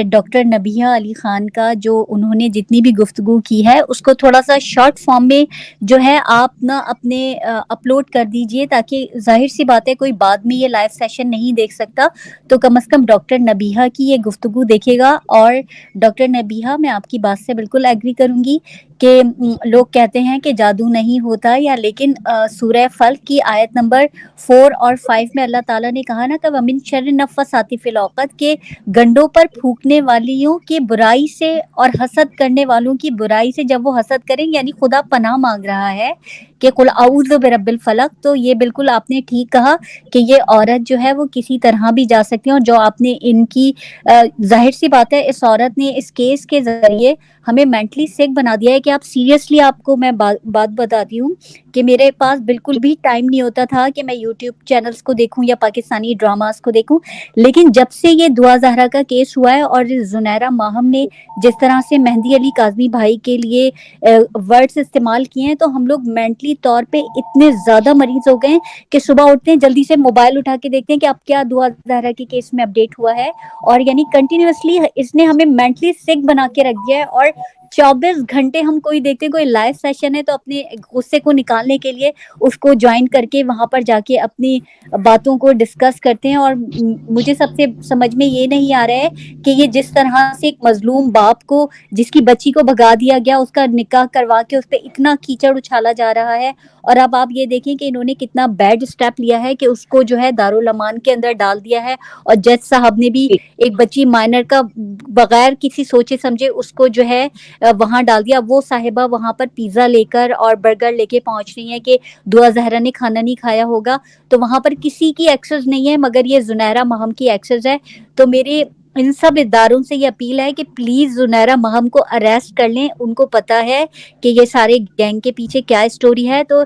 ڈاکٹر نبیہ علی خان کا جو انہوں نے جتنی بھی گفتگو کی ہے اس کو تھوڑا سا شارٹ فارم میں جو ہے آپ نا اپنے اپلوڈ کر دیجئے, تاکہ ظاہر سی بات ہے کوئی بعد میں یہ لائیو سیشن نہیں دیکھ سکتا, تو کم از کم ڈاکٹر نبیہ کی یہ گفتگو دیکھے گا. اور ڈاکٹر نبیہ, میں آپ کی بات سے بالکل ایگری کروں گی کہ لوگ کہتے ہیں کہ جادو نہیں ہوتا, یا لیکن سورہ فلق کی آیت نمبر 4 اور 5 میں اللہ تعالیٰ نے کہا نا کہ وَمِن شَرِّ النَّفَّثَاتِ فِی الْعُقَدِ, کے گنڈوں پر پھونکنے والیوں کی برائی سے اور حسد کرنے والوں کی برائی سے. جب وہ حسد کریں یعنی خدا پناہ مانگ رہا ہے کہ قُلْ أَعُوذُ بِرَبِّ الْفَلَقِ. تو یہ بالکل آپ نے ٹھیک کہا کہ یہ عورت جو ہے وہ کسی طرح بھی جا سکتی ہیں. اور جو آپ نے ان کی ظاہر سی بات ہے, اس عورت نے اس کیس کے ذریعے ہمیں مینٹلی سیک بنا دیا ہے کہ آپ سیریسلی, آپ کو میں بات بتاتی ہوں کہ میرے پاس بالکل بھی ٹائم نہیں ہوتا تھا کہ میں یوٹیوب چینلز کو دیکھوں یا پاکستانی ڈراماز کو دیکھوں. لیکن جب سے یہ دعا زہرا کا کیس ہوا ہے اور زنیرہ ماہم نے جس طرح سے مہندی علی کاظمی بھائی کے لیے ورڈز استعمال کیے ہیں, تو ہم لوگ مینٹلی طور پہ اتنے زیادہ مریض ہو گئے ہیں کہ صبح اٹھتے ہیں جلدی سے موبائل اٹھا کے دیکھتے ہیں کہ اب کیا دعا زہرا کے کیس میں اپڈیٹ ہوا ہے. اور یعنی کنٹینیوسلی اس نے ہمیں مینٹلی سک بنا کے رکھ دیا ہے. اور 24 گھنٹے ہم کوئی دیکھتے ہیں, کوئی لائیو سیشن ہے تو اپنے غصے کو نکالنے کے لیے اس کو جوائن کر کے وہاں پر جا کے اپنی باتوں کو ڈسکس کرتے ہیں. اور مجھے سب سے سمجھ میں یہ نہیں آ رہا ہے کہ یہ جس طرح سے ایک مظلوم باپ کو, جس کی بچی کو بھگا دیا گیا, اس کا نکاح کروا کے اس پہ اتنا کیچڑ اچھالا جا رہا ہے. اور اب آپ یہ دیکھیں کہ انہوں نے کتنا بیڈ اسٹیپ لیا ہے کہ اس کو جو ہے دارالامان کے اندر ڈال دیا ہے. اور جج صاحب نے بھی ایک بچی مائنر کا بغیر کسی سوچے سمجھے اس کو جو ہے وہاں ڈال دیا. وہ صاحبہ وہاں پر پیزا لے کر اور برگر لے کے پہنچ رہی ہیں کہ دعا زہرا نے کھانا نہیں کھایا ہوگا, تو وہاں پر کسی کی ایکسس نہیں ہے مگر یہ زنیرہ ماہم کی ایکسس ہے. تو میرے ان سب اداروں سے یہ اپیل ہے کہ پلیز زنیرہ ماہم کو اریسٹ کر لیں. ان کو پتا ہے کہ یہ سارے گینگ کے پیچھے کیا اسٹوری ہے, تو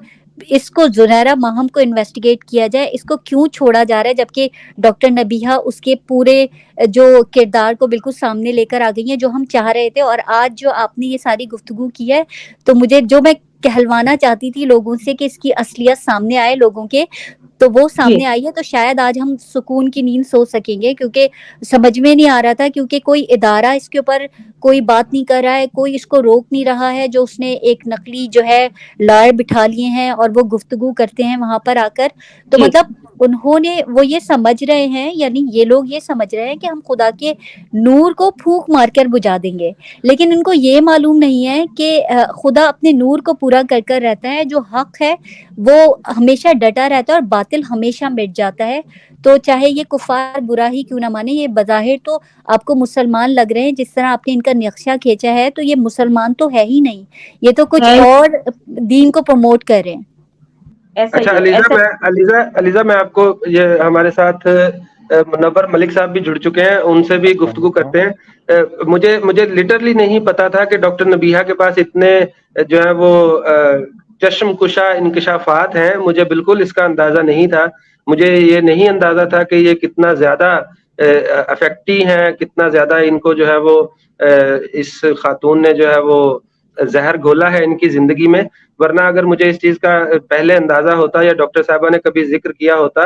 اس کو زنیرہ ماہم کو انویسٹیگیٹ کیا جائے. اس کو کیوں چھوڑا جا رہا ہے جبکہ ڈاکٹر نبیہ اس کے پورے جو کردار کو بالکل سامنے لے کر آ گئی ہیں جو ہم چاہ رہے تھے. اور آج جو آپ نے یہ ساری گفتگو کی ہے, تو مجھے جو میں کہلوانا چاہتی تھی لوگوں سے کہ اس کی اصلیت سامنے آئے لوگوں کے, تو وہ سامنے آئی ہے. تو شاید آج ہم سکون کی نیند سو سکیں گے, کیونکہ سمجھ میں نہیں آ رہا تھا, کیونکہ کوئی ادارہ اس کے اوپر کوئی بات نہیں کر رہا ہے, کوئی اس کو روک نہیں رہا ہے. جو اس نے ایک نقلی جو ہے لائر بٹھا لیے ہیں اور وہ گفتگو کرتے ہیں وہاں پر آ کر, تو مطلب انہوں نے وہ یہ سمجھ رہے ہیں, یعنی یہ لوگ یہ سمجھ رہے ہیں کہ ہم خدا کے نور کو پھونک مار کر بجھا دیں گے. لیکن ان کو یہ معلوم نہیں ہے کہ خدا اپنے نور کو پورا کر کر رہتا ہے. جو حق ہے وہ ہمیشہ ڈٹا رہتا ہے اور باطل ہمیشہ مٹ جاتا ہے. تو چاہے یہ کفار برا ہی کیوں نہ مانے, یہ بظاہر تو آپ کو مسلمان لگ رہے ہیں, جس طرح آپ نے ان کا نقشہ کھینچا ہے, تو یہ مسلمان تو ہے ہی نہیں, یہ تو کچھ اور دین کو پروموٹ کر رہے ہیں. اچھا علیزہ, میں آپ کو یہ ہمارے ساتھ منور ملک صاحب بھی جڑ چکے ہیں, ان سے بھی گفتگو کرتے ہیں. مجھے لٹرلی نہیں پتا تھا کہ ڈاکٹر نبیہ کے پاس اتنے جو ہے وہ چشم کشا انکشافات ہیں. مجھے بالکل اس کا اندازہ نہیں تھا. مجھے یہ نہیں اندازہ تھا کہ یہ کتنا زیادہ افیکٹی ہیں, کتنا زیادہ ان کو جو ہے وہ اس خاتون نے جو ہے وہ زہر گھولا ہے ان کی زندگی میں. ورنہ اگر مجھے اس چیز کا پہلے اندازہ ہوتا یا ڈاکٹر صاحبہ نے کبھی ذکر کیا ہوتا,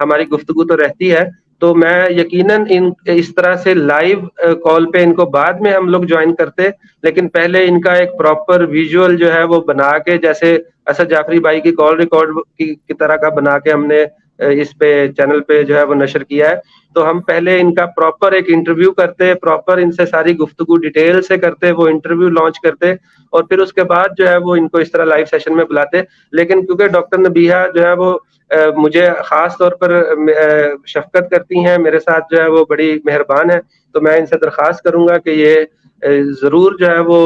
ہماری گفتگو تو رہتی ہے, تو میں یقیناً اس طرح سے لائیو کال پہ ان کو بعد میں ہم لوگ جوائن کرتے, لیکن پہلے ان کا ایک پراپر ویژول جو ہے وہ بنا کے, جیسے اسد جعفری بھائی کی کال ریکارڈ کی طرح کا بنا کے ہم نے اس پہ چینل پہ جو ہے وہ نشر کیا ہے. تو ہم پہلے ان کا پراپر ایک انٹرویو کرتے, پراپر ان سے ساری گفتگو ڈیٹیل سے کرتے, وہ انٹرویو لانچ کرتے, اور پھر اس کے بعد جو ہے وہ ان کو اس طرح لائیو سیشن میں بلاتے. لیکن کیونکہ ڈاکٹر نبیہ جو ہے وہ مجھے خاص طور پر شفقت کرتی ہیں, میرے ساتھ جو ہے وہ بڑی مہربان ہے, تو میں ان سے درخواست کروں گا کہ یہ ضرور جو ہے وہ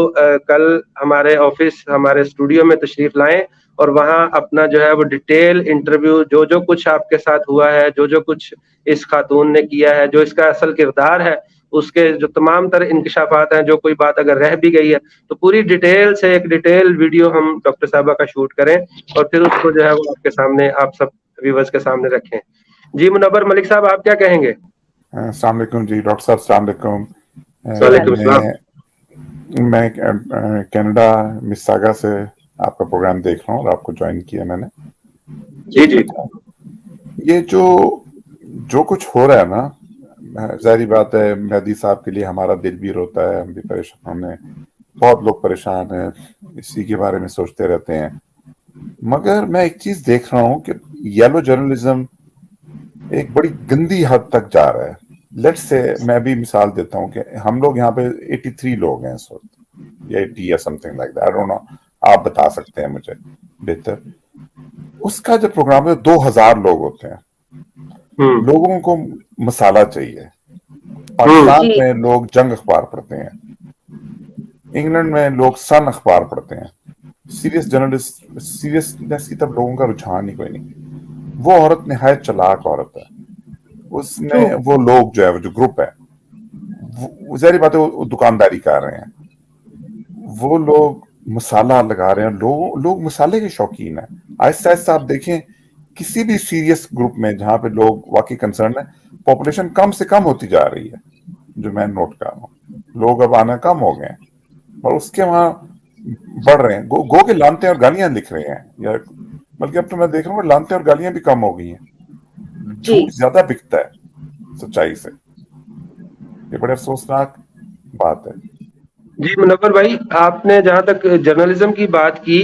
کل ہمارے آفس ہمارے اسٹوڈیو میں تشریف لائیں اور وہاں اپنا جو ہے وہ ڈیٹیل انٹرویو جو کچھ آپ کے ساتھ ہوا ہے جو کچھ اس خاتون نے کیا ہے جو اس کا اصل کردار ہے اس کے جو تمام تر انکشافات ہیں جو کوئی بات اگر رہ بھی گئی ہے تو پوری ڈیٹیل سے ایک ڈیٹیل ویڈیو ہم ڈاکٹر صاحبہ کا شوٹ کریں اور پھر اس کو جو ہے وہ آپ کے سامنے آپ سب ویورز کے سامنے رکھیں. جی منور ملک صاحب آپ کیا کہیں گے؟ السلام علیکم جی ڈاکٹر صاحب. السلام علیکم. وعلیکم السلام. میں کینیڈا مساگا سے آپ کا پروگرام دیکھ رہا ہوں اور آپ کو جوائن کیا میں نے. جی جی یہ جو کچھ ہو رہا ہے نا ظاہری بات ہے مہدی صاحب کے لیے ہمارا دل بھی روتا ہے, ہم بھی پریشان ہیں, بہت لوگ پریشان ہیں, اسی کے بارے میں سوچتے رہتے ہیں. مگر میں ایک چیز دیکھ رہا ہوں کہ یلو جرنلزم ایک بڑی گندی حد تک جا رہا ہے. لیٹ سے میں بھی مثال دیتا ہوں کہ ہم لوگ یہاں پہ 83 لوگ ہیں اس وقت یا 80 یا something like that, I don't know, آپ بتا سکتے ہیں مجھے بہتر. اس کا جو پروگرام ہے 2000 لوگ ہوتے ہیں. لوگوں کو مسالہ چاہیے. پاکستان میں لوگ جنگ اخبار پڑھتے ہیں, انگلینڈ میں لوگ سن اخبار پڑھتے ہیں. سیریسنس کی طرف لوگوں کا رجحان ہی کوئی نہیں. وہ عورت نہایت چلاک عورت ہے. اس نے وہ لوگ جو ہے وہ جو گروپ ہے ظاہری بات ہے وہ دکانداری کر رہے ہیں, وہ لوگ مسالہ لگا رہے ہیں. لوگ مسالے کے شوقین ہیں. آہستہ آہستہ آپ دیکھیں کسی بھی سیریس گروپ میں جہاں پہ لوگ واقعی کنسرن ہے, پاپولیشن کم سے کم ہوتی جا رہی ہے. جو میں نوٹ کر رہا ہوں لوگ اب آنا کم ہو گئے ہیں اور اس کے وہاں بڑھ رہے ہیں. گو کے لانتے اور گالیاں لکھ رہے ہیں, یا بلکہ اب تو میں دیکھ رہا ہوں لانتے اور گالیاں بھی کم ہو گئی ہیں. جھوٹ زیادہ بکتا ہے سچائی سے. یہ بڑے افسوسناک بات ہے. جی منور بھائی, آپ نے جہاں تک جرنلزم کی بات کی,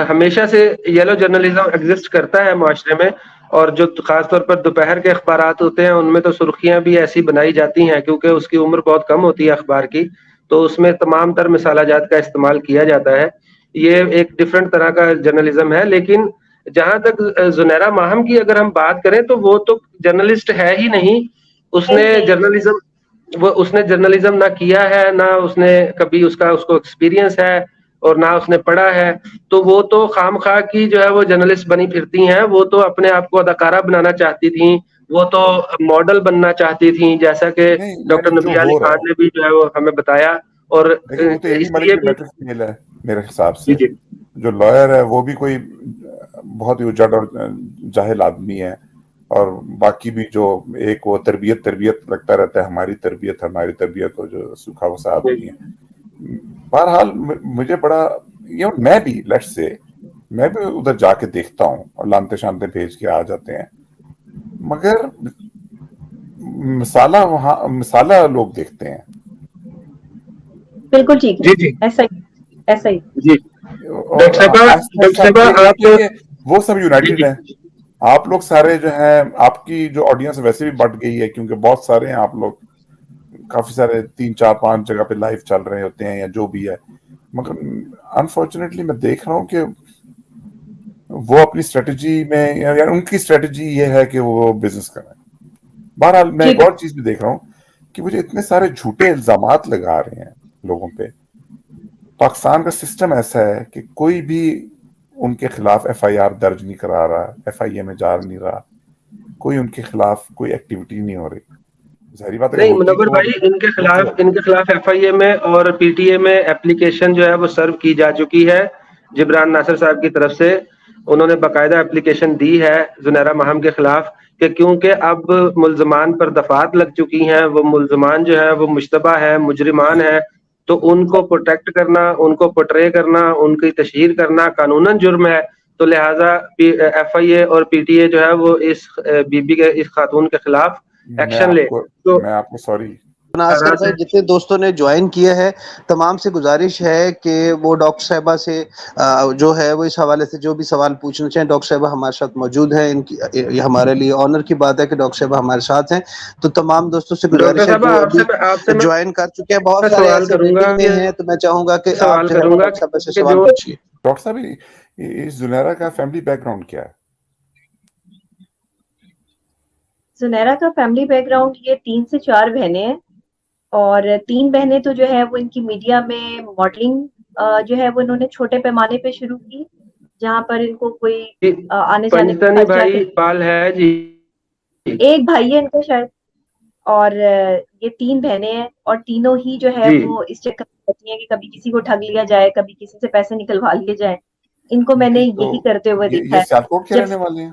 ہمیشہ سے یلو جرنلزم ایگزسٹ کرتا ہے معاشرے میں, اور جو خاص طور پر دوپہر کے اخبارات ہوتے ہیں ان میں تو سرخیاں بھی ایسی بنائی جاتی ہیں کیونکہ اس کی عمر بہت کم ہوتی ہے اخبار کی, تو اس میں تمام تر مسالہ جات کا استعمال کیا جاتا ہے. یہ ایک ڈفرنٹ طرح کا جرنلزم ہے. لیکن جہاں تک زنیرہ ماہم کی اگر ہم بات کریں تو وہ تو جرنلسٹ ہے ہی نہیں. اس نے جرنلزم نہ کیا ہے, نہ اس نے کبھی اس کو ایکسپیرینس ہے, اور نہ اس نے پڑھا ہے. تو وہ تو خام خواہ کی جو ہے وہ جرنلسٹ بنی پھرتی ہیں. وہ تو اپنے آپ کو اداکارہ بنانا چاہتی تھیں, وہ تو ماڈل بننا چاہتی تھیں, جیسا کہ نہیں ڈاکٹر یعنی جو نبی علی ہو رہا خان ہے نے بھی جو ہے وہ ہمیں بتایا. اور دیکھیں وہ تو ایبی اس ملک لیے بھی بھی میٹرک فیل ہے میرے حساب جی سے. جی جو لائر ہے وہ بھی کوئی بہت ہی اجڑ اور جاہل آدمی ہے, اور باقی بھی جو ایک وہ تربیت لگتا رہتا ہے, ہماری تربیت اور جو سوکھا وسا آدمی ہے. بہرحال مجھے بڑا میں بھی لیٹ سے میں بھی ادھر جا کے دیکھتا ہوں اور لانتے شانتے بھیج کے آ جاتے ہیں, مگر مسالہ لوگ دیکھتے ہیں. بالکل ٹھیک ہے, جی جی ایسا ہی جی اور آہستہ آہستہ آپ دیکھ رہے ہیں کہ وہ سب جی یونائٹڈ جی ہیں. آپ لوگ سارے جو ہیں, آپ کی جو آڈینس ویسے بھی بڑھ گئی ہے کیونکہ بہت سارے ہیں آپ لوگ, کافی سارے 3 4 5 جگہ پہ لائیو چل رہے ہوتے ہیں یا جو بھی ہے. مگر انفارچونیٹلی میں دیکھ رہا ہوں کہ وہ اپنی اسٹریٹجی میں یعنی ان کی اسٹریٹجی یہ ہے کہ وہ بزنس کریں. بہرحال میں ایک اور چیز بھی دیکھ رہا ہوں کہ مجھے اتنے سارے جھوٹے الزامات لگا رہے ہیں لوگوں پہ. پاکستان کا سسٹم ایسا ہے کہ کوئی بھی ان کے خلاف ایف آئی آر درج نہیں کرا رہا, ایف آئی اے میں جا نہیں رہا, کوئی ان کے خلاف کوئی ایکٹیویٹی نہیں ہو رہی. ظاہری بات ہے نہیں ہوتی منور تو بھائی, ان کے خلاف ایف آئی اے میں اور پی ٹی اے میں اپلیکیشن جو ہے وہ سرو کی جا چکی ہے جبران ناصر صاحب کی طرف سے. انہوں نے باقاعدہ اپلیکیشن دی ہے زنیرہ ماہم کے خلاف کہ کیونکہ اب ملزمان پر دفعات لگ چکی ہیں, وہ ملزمان جو ہے وہ مشتبہ ہے, مجرمان ہے, تو ان کو پروٹیکٹ کرنا, ان کو پورٹرے کرنا, ان کی تشہیر کرنا قانوناً جرم ہے. تو لہٰذا ایف آئی اے اور پی ٹی اے جو ہے وہ اس بی بی کے اس خاتون کے خلاف ایکشن لے. تو میں آپ کو سوری ناصر بھائی, جتنے دوستوں نے جوائن کیا ہے تمام سے گزارش ہے کہ وہ ڈاکٹر صاحبہ سے جو ہے وہ اس حوالے سے جو بھی سوال پوچھنا چاہیں. ڈاکٹر صاحبہ ہمارے ساتھ موجود ہیں, ان کی یہ ہمارے لیے آنر کی بات ہے کہ ڈاکٹر صاحبہ ہمارے ساتھ ہیں. تو تمام دوستوں سے گزارش ہے جو ابھی جوائن کر چکے ہیں, بہت سارے ایسے ویٹنگ میں ہیں, تو میں چاہوں گا کہ آپ جو ہے وہ ڈاکٹر صاحبہ سے سوال پوچھیے. ڈاکٹر صاحب اس زنیرہ کا فیملی بیک گراؤنڈ کیا ہے؟ زنیرہ کا فیملی بیک گراؤنڈ یہ 3 سے 4 بہنیں ہیں, اور 3 بہنیں تو جو ہے وہ ان کی میڈیا میں ماڈلنگ جو ہے وہ انہوں نے چھوٹے پیمانے پہ شروع کی، جہاں پر ان کو کوئی آنے جانے کا پنجتنی خرچہ بھائی بال ہے جی، ایک بھائی ہے ان کا شاید، اور یہ 3 بہنیں ہیں، اور تینوں ہی جو ہے جی وہ اس چکر میں رہتی ہیں کہ کبھی کسی کو ٹھگ لیا جائے، کبھی کسی سے پیسے نکلوا لیے جائیں. ان کو میں نے تو یہی کرتے ہوئے دیکھا یہ ہے. سیالکوٹ کے جب رہنے والے ہیں؟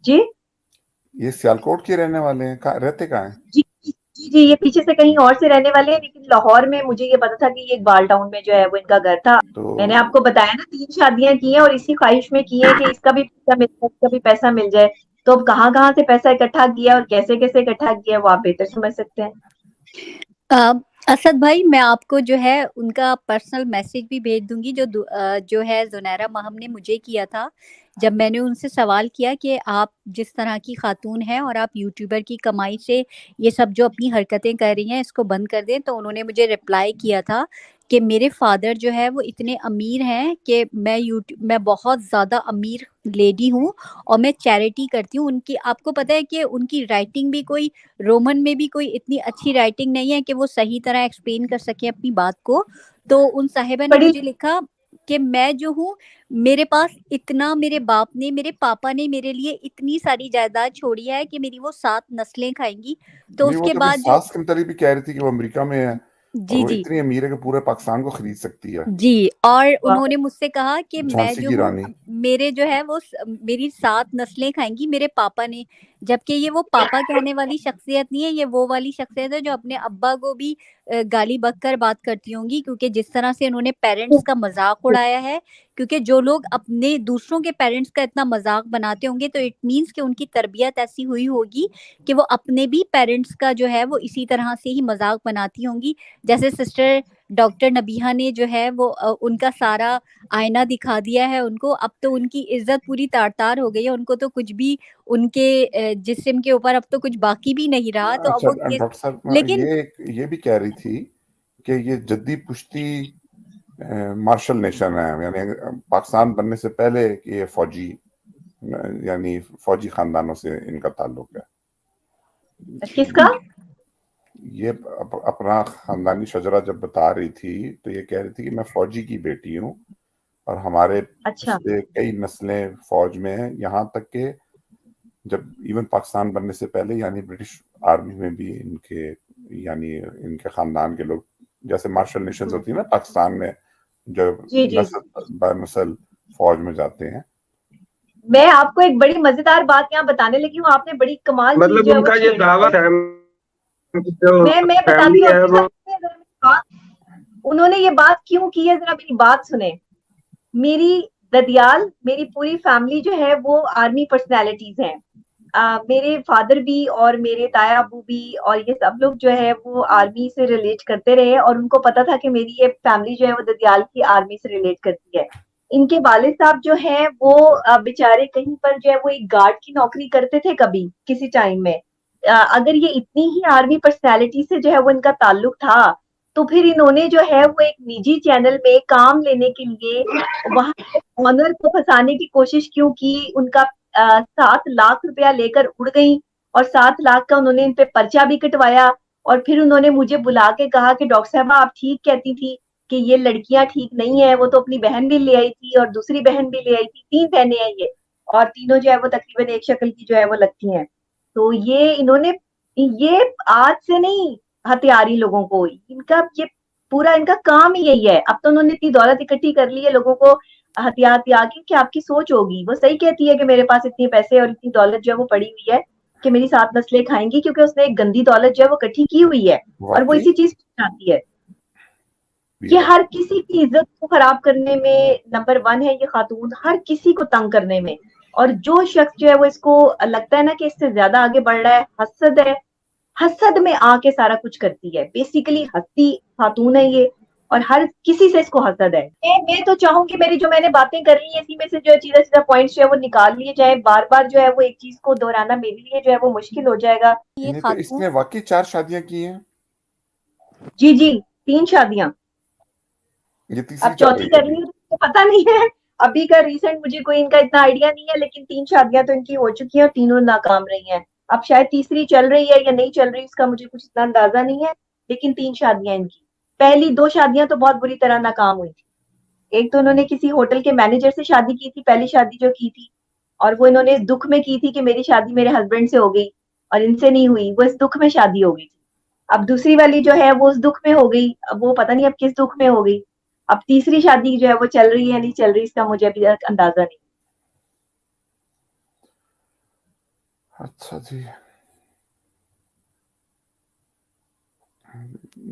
جی یہ سیالکوٹ کے رہنے والے ہیں؟ رہتے کہاں ہیں؟ جی جی جی یہ پیچھے سے کہیں اور سے رہنے والے ہیں، لیکن لاہور میں مجھے یہ پتا تھا کہ یہ اقبال ٹاؤن میں جو ہے وہ ان کا گھر تھا. تو میں نے آپ کو بتایا نا 3 شادیاں کی ہیں، اور اسی خواہش میں کی ہیں کہ اس کا بھی پیسہ مل جائے، اس کا بھی پیسہ مل جائے. تو اب کہاں کہاں سے پیسہ اکٹھا کیا اور کیسے کیسے اکٹھا کیا وہ آپ بہتر سمجھ سکتے ہیں. اسد بھائی میں آپ کو جو ہے ان کا پرسنل میسج بھی بھیج دوں گی جو ہے زنیرہ ماہم نے مجھے کیا تھا جب میں نے ان سے سوال کیا کہ آپ جس طرح کی خاتون ہیں اور آپ یوٹیوبر کی کمائی سے یہ سب جو اپنی حرکتیں کر رہی ہیں اس کو بند کر دیں. تو انہوں نے مجھے رپلائی کیا تھا کہ میرے فادر جو ہے وہ اتنے امیر ہیں کہ میں بہت زیادہ امیر لیڈی ہوں اور میں چیریٹی کرتی ہوں. ان کی آپ کو پتہ ہے کہ ان کی رائٹنگ بھی کوئی رومن میں بھی کوئی اتنی اچھی رائٹنگ نہیں ہے کہ وہ صحیح طرح ایکسپلین کر سکے اپنی بات کو. تو ان صاحبہ نے بڑی مجھے لکھا کہ میں جو ہوں میرے پاس اتنا میرے باپ نے میرے پاپا نے میرے لیے اتنی ساری جائیداد چھوڑی ہے کہ میری وہ 7 نسلیں کھائیں گی. تو نہیں، اس وہ کے تو اپنی بعد جو ساس کے متعلق بھی کہہ رہی تھی کہ وہ امریکہ میں ہے اور جی وہ جی اتنی امیر ہے کہ پورے پاکستان کو خرید سکتی ہے. جی اور انہوں نے مجھ سے کہا کہ میں جھانسی جو کی ہوں رانی. میرے جو ہے وہ میری 7 نسلیں کھائیں گی میرے پاپا نے. جبکہ یہ وہ پاپا کہنے والی شخصیت نہیں ہے، یہ وہ والی شخصیت ہے جو اپنے ابا کو بھی گالی بک کر بات کرتی ہوں گی، کیونکہ جس طرح سے انہوں نے پیرنٹس کا مذاق اڑایا ہے. کیونکہ جو لوگ اپنے دوسروں کے پیرنٹس کا اتنا مذاق بناتے ہوں گے تو اٹ مینس کہ ان کی تربیت ایسی ہوئی ہوگی کہ وہ اپنے بھی پیرنٹس کا جو ہے وہ اسی طرح سے ہی مذاق بناتی ہوں گی. جیسے سسٹر ڈاکٹر نبیہہ نے جو ہے وہ ان کا سارا آئینہ دکھا دیا ہے ان کو. اب تو ان کی عزت پوری تار تار ہو گئی ہے، ان کو تو کچھ بھی ان کے جسم کے اوپر اب تو کچھ باقی بھی نہیں رہا. تو اب اچھا وہ ڈاکٹر صاحب، لیکن یہ بھی کہہ رہی تھی کہ یہ جدی پشتی مارشل نیشن ہے، یعنی پاکستان بننے سے پہلے کہ یہ فوجی، یعنی فوجی خاندانوں سے ان کا تعلق ہے. کس کا؟ یہ اپنا خاندانی شجرہ جب بتا رہی تھی تو یہ کہہ رہی تھی کہ میں فوجی کی بیٹی ہوں اور ہمارے اچھا پچھلے کئی نسلیں فوج میں ہیں، یہاں تک کہ جب ایون پاکستان بننے سے پہلے یعنی برٹش آرمی میں بھی ان کے یعنی ان کے خاندان کے لوگ، جیسے مارشل نیشنز ہوتی ہیں نا پاکستان میں، جو جی جی جی. نسل بہ نسل فوج میں جاتے ہیں. میں آپ کو ایک بڑی مزیدار بات یہاں بتانے لگی ہوں، آپ نے بڑی کمال چیز مطلب جو ہے ان وہ کا یہ چھیڑ دی دعویٰ ہے. ہے جو میں بتاتی فیملی ہوں ہے اپنی وہ بات. انہوں نے یہ بات کیوں کی ہے ذرا میری بات سنیں. میری ددیال میری پوری فیملی جو ہے وہ آرمی پرسنالٹیز ہیں. میرے فادر بھی اور میرے تایا ابو بھی اور یہ سب لوگ جو ہے وہ آرمی سے ریلیٹ کرتے رہے، اور ان کو پتا تھا کہ میری یہ فیملی جو ہے وہ ددیال کی آرمی سے ریلیٹ کرتی ہے. ان کے والد صاحب جو ہیں وہ بیچارے کہیں پر جو ہے وہ ایک گارڈ کی نوکری کرتے تھے کبھی کسی ٹائم میں. اگر یہ اتنی ہی آرمی پرسنالٹی سے جو ہے وہ ان کا تعلق تھا تو پھر انہوں نے جو ہے وہ ایک نجی چینل میں کام لینے کے لیے وہاں آنر کو پھنسانے کی کوشش کیوں کی. ان کا 7 لاکھ روپیہ لے کر اڑ گئی اور 7 لاکھ کا انہوں نے ان پہ پرچہ بھی کٹوایا. اور پھر انہوں نے مجھے بلا کے کہا کہ ڈاکٹر صاحبہ آپ ٹھیک کہتی تھی کہ یہ لڑکیاں ٹھیک نہیں ہیں. وہ تو اپنی بہن بھی لے آئی تھی اور دوسری بہن بھی لے آئی تھی، 3 بہنیں ہیں یہ، اور تینوں جو ہے وہ تقریباً ایک شکل کی جو ہے وہ لگتی ہیں. تو یہ انہوں نے یہ آج سے نہیں ہتھیاری لوگوں کو، ان کا یہ پورا ان کا کام ہی یہی ہے. اب تو انہوں نے اتنی دولت اکٹھی کر لی ہے لوگوں کو ہتھیار کہ آپ کی سوچ ہوگی. وہ صحیح کہتی ہے کہ میرے پاس اتنے پیسے اور اتنی دولت جو ہے وہ پڑی ہوئی ہے کہ میری 7 نسلیں کھائیں گی، کیونکہ اس نے ایک گندی دولت جو ہے وہ اکٹھی کی ہوئی ہے اور وہ واقعی اسی چیز پہ چاہتی ہے. بھی یہ ہے. ہر کسی کی عزت کو خراب کرنے میں نمبر 1 ہے یہ خاتون، ہر کسی کو تنگ کرنے میں. اور جو شخص جو ہے وہ اس کو لگتا ہے نا کہ اس سے زیادہ آگے بڑھ رہا ہے، حسد ہے، حسد میں آ کے سارا کچھ کرتی ہے. بیسیکلی ہستی خاتون ہے یہ، اور ہر کسی سے اس کو حسد ہے. میں تو چاہوں کہ میری جو میں نے باتیں کر لی ہیں اسی میں سے جو سیدھا پوائنٹس جو ہے وہ نکال لیے جائیں. بار بار جو ہے وہ ایک چیز کو دہرانا میرے لیے جو ہے وہ مشکل ہو جائے گا. یہ نہیں تو اس خاتون نے واقعی 4 شادیاں کی ہیں؟ جی جی 3 شادیاں، یہ تیسری اب چل چوتھی رہی ہے ابھی؟ کرنی ہے تو پتہ نہیں ہے ابھی کا ریسنٹ مجھے کوئی ان کا اتنا آئیڈیا نہیں ہے، لیکن 3 شادیاں تو ان کی ہو چکی ہیں اور تینوں ناکام رہی ہیں. اب شاید تیسری چل رہی ہے یا نہیں چل رہی اس کا مجھے کچھ اتنا اندازہ نہیں ہے، لیکن 3 شادیاں ان کی. پہلی 2 شادیاں تو بہت بری طرح ناکام ہوئی تھی. ایک تو انہوں نے کسی ہوٹل کے مینیجر سے شادی کی تھی، پہلی شادی جو کی تھی، اور وہ انہوں نے اس دکھ میں کی تھی کہ میری شادی میرے ہسبینڈ سے ہو گئی اور ان سے نہیں ہوئی، وہ اس دکھ میں شادی ہو گئی تھی. اب دوسری والی جو ہے وہ اس دکھ میں ہو گئی، اب وہ پتہ نہیں اب کس دکھ میں ہو گئی. اب تیسری شادی جو ہے وہ چل رہی ہے نہیں چل رہی اس کا مجھے ابھی تک اندازہ نہیں. اچھا جی،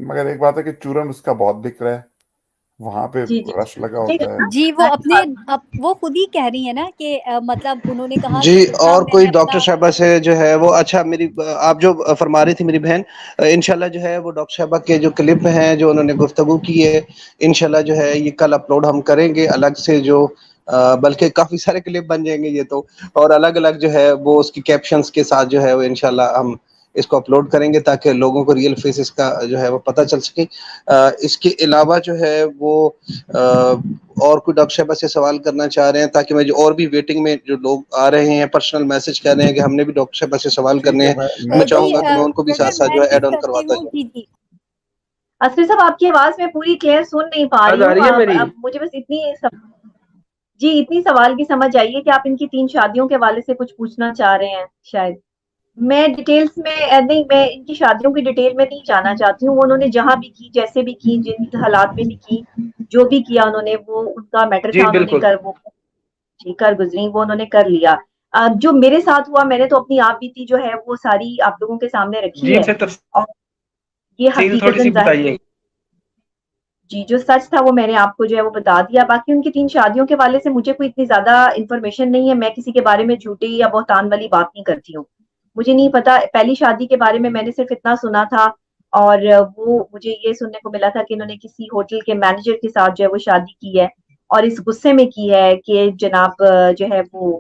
مگر ایک بات ہے کہ چورن اس کا بہت بک رہا ہے، وہاں پہ جی جی رش لگا ہوتا ہے. جی وہ اپنے وہ خود ہی کہہ رہی ہیں نا کہ مطلب انہوں نے کہا جی. کہ جس طرح اور میں کوئی نے ڈاکٹر اپنا صاحبہ سے جو ہے وہ اچھا میری آپ جو فرما رہی تھی میری بہن، انشاءاللہ جو ہے وہ ڈاکٹر صاحبہ کے جو کلپ ہیں جو انہوں نے گفتگو کی ہے انشاءاللہ جو ہے یہ کل اپلوڈ ہم کریں گے الگ سے، جو بلکہ کافی سارے کلپ بن جائیں گے یہ تو، اور الگ الگ جو ہے وہ اس کی کیپشنز کے ساتھ جو ہے وہ انشاءاللہ ہم اس کو اپلوڈ کریں گے تاکہ لوگوں کو ریئل فیسز کا جو ہے وہ پتہ چل سکے. اس کے علاوہ جو ہے وہ اور کوئی ڈاکٹر صاحبہ سے سوال کرنا چاہ رہے ہیں تاکہ میں جو اور بھی ویٹنگ میں جو لوگ آ رہے ہیں پرسنل میسج کر رہے ہیں کہ ہم نے بھی ڈاکٹر صاحبہ سے سوال ٹھیک کرنے ہے، ہیں، میں میں چاہوں جی گا کہ میں ان کو بھی ساتھ ساتھ میں جو ہے ایڈ پک آن کرتی کرواتا ہوں. جاؤں. جی جی اسفی صاحب آپ کی آواز میں پوری کلیئر سن نہیں پا آواز رہی آ ہوں. رہی ہے میری؟ اب مجھے بس اتنی سوال کی سمجھ آئیے کہ آپ ان کی 3 شادیوں کے حوالے سے کچھ پوچھنا چاہ رہے ہیں شاید. میں ڈیٹیلز میں نہیں، میں ان کی شادیوں کی ڈیٹیل میں نہیں جانا چاہتی ہوں. انہوں نے جہاں بھی کی، جیسے بھی کی، جن حالات میں بھی کی، جو بھی کیا انہوں نے وہ ان کا میٹر جی تھا، انہوں نے بالکل. کر گزری، وہ انہوں نے کر لیا. جو میرے ساتھ ہوا میں نے تو اپنی آپ بیتی جو ہے وہ ساری آپ لوگوں کے سامنے جی رکھی ان ہے، سے اور یہ تفصیل تھوڑی سی حقیقتاً ظاہر بتائیے. جی جو سچ تھا وہ میں نے آپ کو جو ہے وہ بتا دیا. باقی ان کی 3 شادیوں کے حوالے سے مجھے کوئی اتنی زیادہ انفارمیشن نہیں ہے. میں کسی کے بارے میں جھوٹی یا بہتان والی بات نہیں کرتی ہوں. مجھے نہیں پتا. پہلی شادی کے بارے میں نے صرف اتنا سنا تھا، اور وہ مجھے یہ سننے کو ملا تھا کہ انہوں نے کسی ہوٹل کے مینیجر کے ساتھ جو ہے وہ شادی کی ہے، اور اس غصے میں کی ہے کہ جناب جو ہے وہ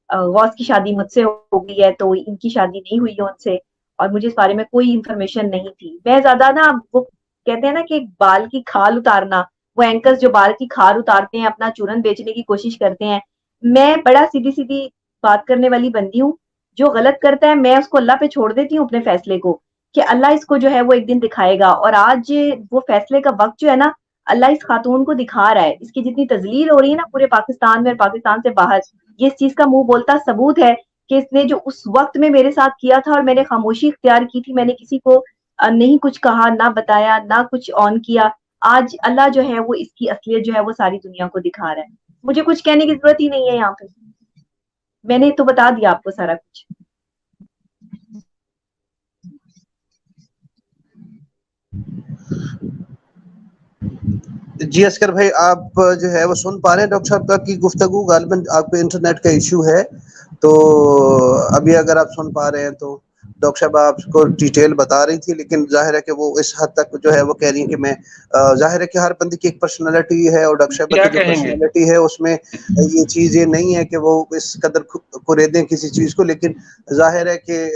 غوث کی شادی مجھ سے ہو گئی ہے تو ان کی شادی نہیں ہوئی ہے ان سے، اور مجھے اس بارے میں کوئی انفارمیشن نہیں تھی. میں زیادہ نا وہ کہتے ہیں نا کہ بال کی کھال اتارنا، وہ اینکرز جو بال کی کھال اتارتے ہیں اپنا چورن بیچنے کی کوشش کرتے ہیں، میں بڑا سیدھی سیدھی بات کرنے والی بندی ہوں. جو غلط کرتا ہے میں اس کو اللہ پہ چھوڑ دیتی ہوں، اپنے فیصلے کو، کہ اللہ اس کو جو ہے وہ ایک دن دکھائے گا. اور آج وہ فیصلے کا وقت جو ہے نا اللہ اس خاتون کو دکھا رہا ہے. اس کی جتنی تذلیل ہو رہی ہے نا پورے پاکستان میں اور پاکستان سے باہر، یہ اس چیز کا منہ بولتا ثبوت ہے کہ اس نے جو اس وقت میں میرے ساتھ کیا تھا، اور میں نے خاموشی اختیار کی تھی، میں نے کسی کو نہیں کچھ کہا، نہ بتایا، نہ کچھ آن کیا. آج اللہ جو ہے وہ اس کی اصلیت جو ہے وہ ساری دنیا کو دکھا رہا ہے. مجھے کچھ کہنے کی ضرورت ہی نہیں ہے یہاں پہ، میں نے تو بتا دیا آپ کو سارا کچھ. جی اصغر بھائی آپ جو ہے وہ سن پا رہے ہیں ڈاکٹر صاحب کی گفتگو؟ غالباً آپ کو انٹرنیٹ کا ایشو ہے، تو ابھی اگر آپ سن پا رہے ہیں تو ڈاکٹر صاحب آپ کو ڈیٹیل بتا رہی تھی، لیکن ظاہر ہے کہ وہ اس حد تک جو ہے وہ کہہ رہی ہیں کہ میں ظاہر ہے کہ ہر بندے کی ایک پرسنالٹی ہے، اور ڈاکٹر صاحبہ کیا کی جو کہیں گے؟ پرسنالٹی ہے اس میں یہ چیز یہ نہیں ہے کہ وہ اس قدر قریدیں کسی چیز کو، لیکن ظاہر ہے کہ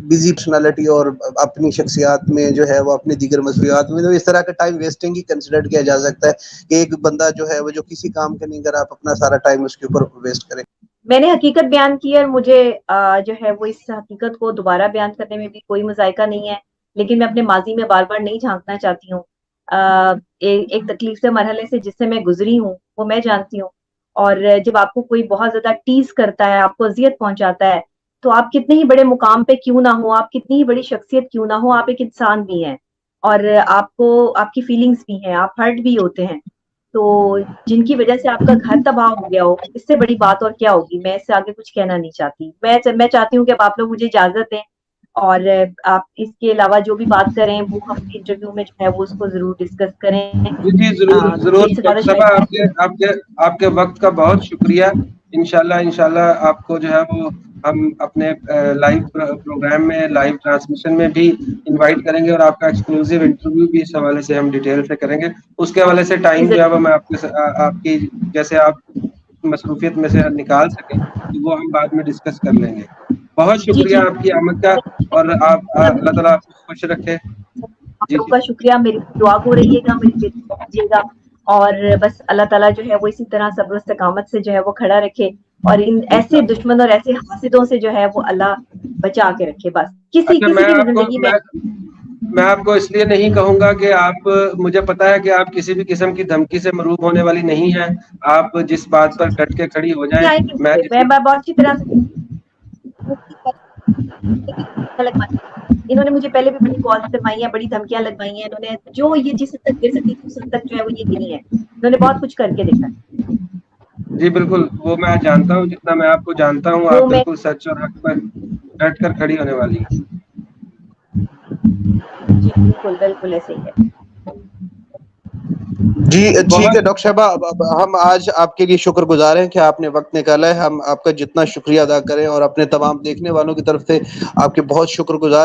بزی پرسنالٹی اور اپنی شخصیات میں جو ہے وہ اپنی دیگر مصروفیات میں، تو اس طرح کا ٹائم ویسٹنگ ہی کنسیڈر کیا جا سکتا ہے کہ ایک بندہ جو ہے وہ جو کسی کام کا نہیں کر آپ اپنا سارا ٹائم اس کے اوپر ویسٹ کریں. میں نے حقیقت بیان کی اور مجھے جو ہے وہ اس حقیقت کو دوبارہ بیان کرنے میں بھی کوئی مذائقہ نہیں ہے، لیکن میں اپنے ماضی میں بار بار نہیں جھانکنا چاہتی ہوں. ایک تکلیف سے مرحلے سے جس سے میں گزری ہوں وہ میں جانتی ہوں. اور جب آپ کو کوئی بہت زیادہ ٹیز کرتا ہے، آپ کو اذیت پہنچاتا ہے، تو آپ کتنے ہی بڑے مقام پہ کیوں نہ ہو، آپ کتنی ہی بڑی شخصیت کیوں نہ ہو، آپ ایک انسان بھی ہیں، اور آپ کی فیلنگز بھی ہیں، آپ ہرٹ بھی ہوتے ہیں. تو جن کی وجہ سے آپ کا گھر تباہ ہو گیا ہو، اس سے بڑی بات اور کیا ہوگی. میں اس سے آگے کچھ کہنا نہیں چاہتی. میں چاہتی ہوں کہ اب آپ لوگ مجھے اجازت دیں، اور آپ اس کے علاوہ جو بھی بات کریں وہ ہم انٹرویو میں جو ہے وہ اس کو ضرور ڈسکس کریں. جی ضرور ضرور اس سے زیادہ ڈاکٹر صاحبہ، شاید آپ کے وقت کا بہت شکریہ. انشاءاللہ آپ کو جو ہے وہ ہم اپنے لائیو پروگرام میں، لائیو ٹرانسمیشن میں بھی انوائٹ کریں گے، اور آپ کا ایکسکلوسیو انٹرویو بھی اس حوالے سے ہم ڈیٹیل سے کریں گے. اس کے حوالے سے ٹائم جو ہے وہ میں آپ کی جیسے آپ مصروفیت میں سے نکال سکیں تو وہ ہم بعد میں ڈسکس کر لیں گے. بہت جی شکریہ جی آپ کی آمد کا، اور آپ اللہ تعالیٰ آپ کو خوش رکھے. آپ جی لوگوں جی کا شکریہ. میری دعا کو رہیے گا، میری بیٹی کو دیجیے گا، اور بس اللہ تعالیٰ جو ہے وہ اسی طرح صبر و استقامت سے جو ہے وہ کھڑا رکھے. اور ان ایسے دشمن اور ایسے حاسدوں سے جو ہے وہ اللہ بچا کے رکھے بس. کسی اچھا، کی بھی زندگی میں آپ کو اس لیے نہیں کہوں گا کہ آپ، مجھے پتا ہے کہ آپ کسی بھی قسم کی دھمکی سے مروب ہونے والی نہیں ہیں. آپ جس بات پر ڈٹ کے کھڑی ہو جائیں. میں بہت اچھی طرح سے انہوں نے مجھے پہلے بھی بڑی کالز کروائی ہیں, بڑی دھمکیاں لگوائی ہیں. انہوں نے جو یہ جس حد تک گر سکتی تھی اس حد تک جو ہے وہ یہ گری ہے. انہوں نے بہت کچھ کر کے دیکھا. جی بالکل, وہ میں جانتا ہوں, جتنا میں آپ کو جانتا ہوں آپ بالکل سچ اور حق پر ڈٹ کر کھڑی ہونے والی ہیں. جی بالکل بالکل ایسے ہی ہے. جی ٹھیک ہے ڈاکٹر صاحبہ, ہم آج آپ کے لیے شکر گزار ہیں کہ آپ نے وقت نکالا ہے. ہم آپ کا جتنا شکریہ ادا کریں, اور اپنے تمام دیکھنے والوں کی طرف سے آپ کے بہت شکر گزار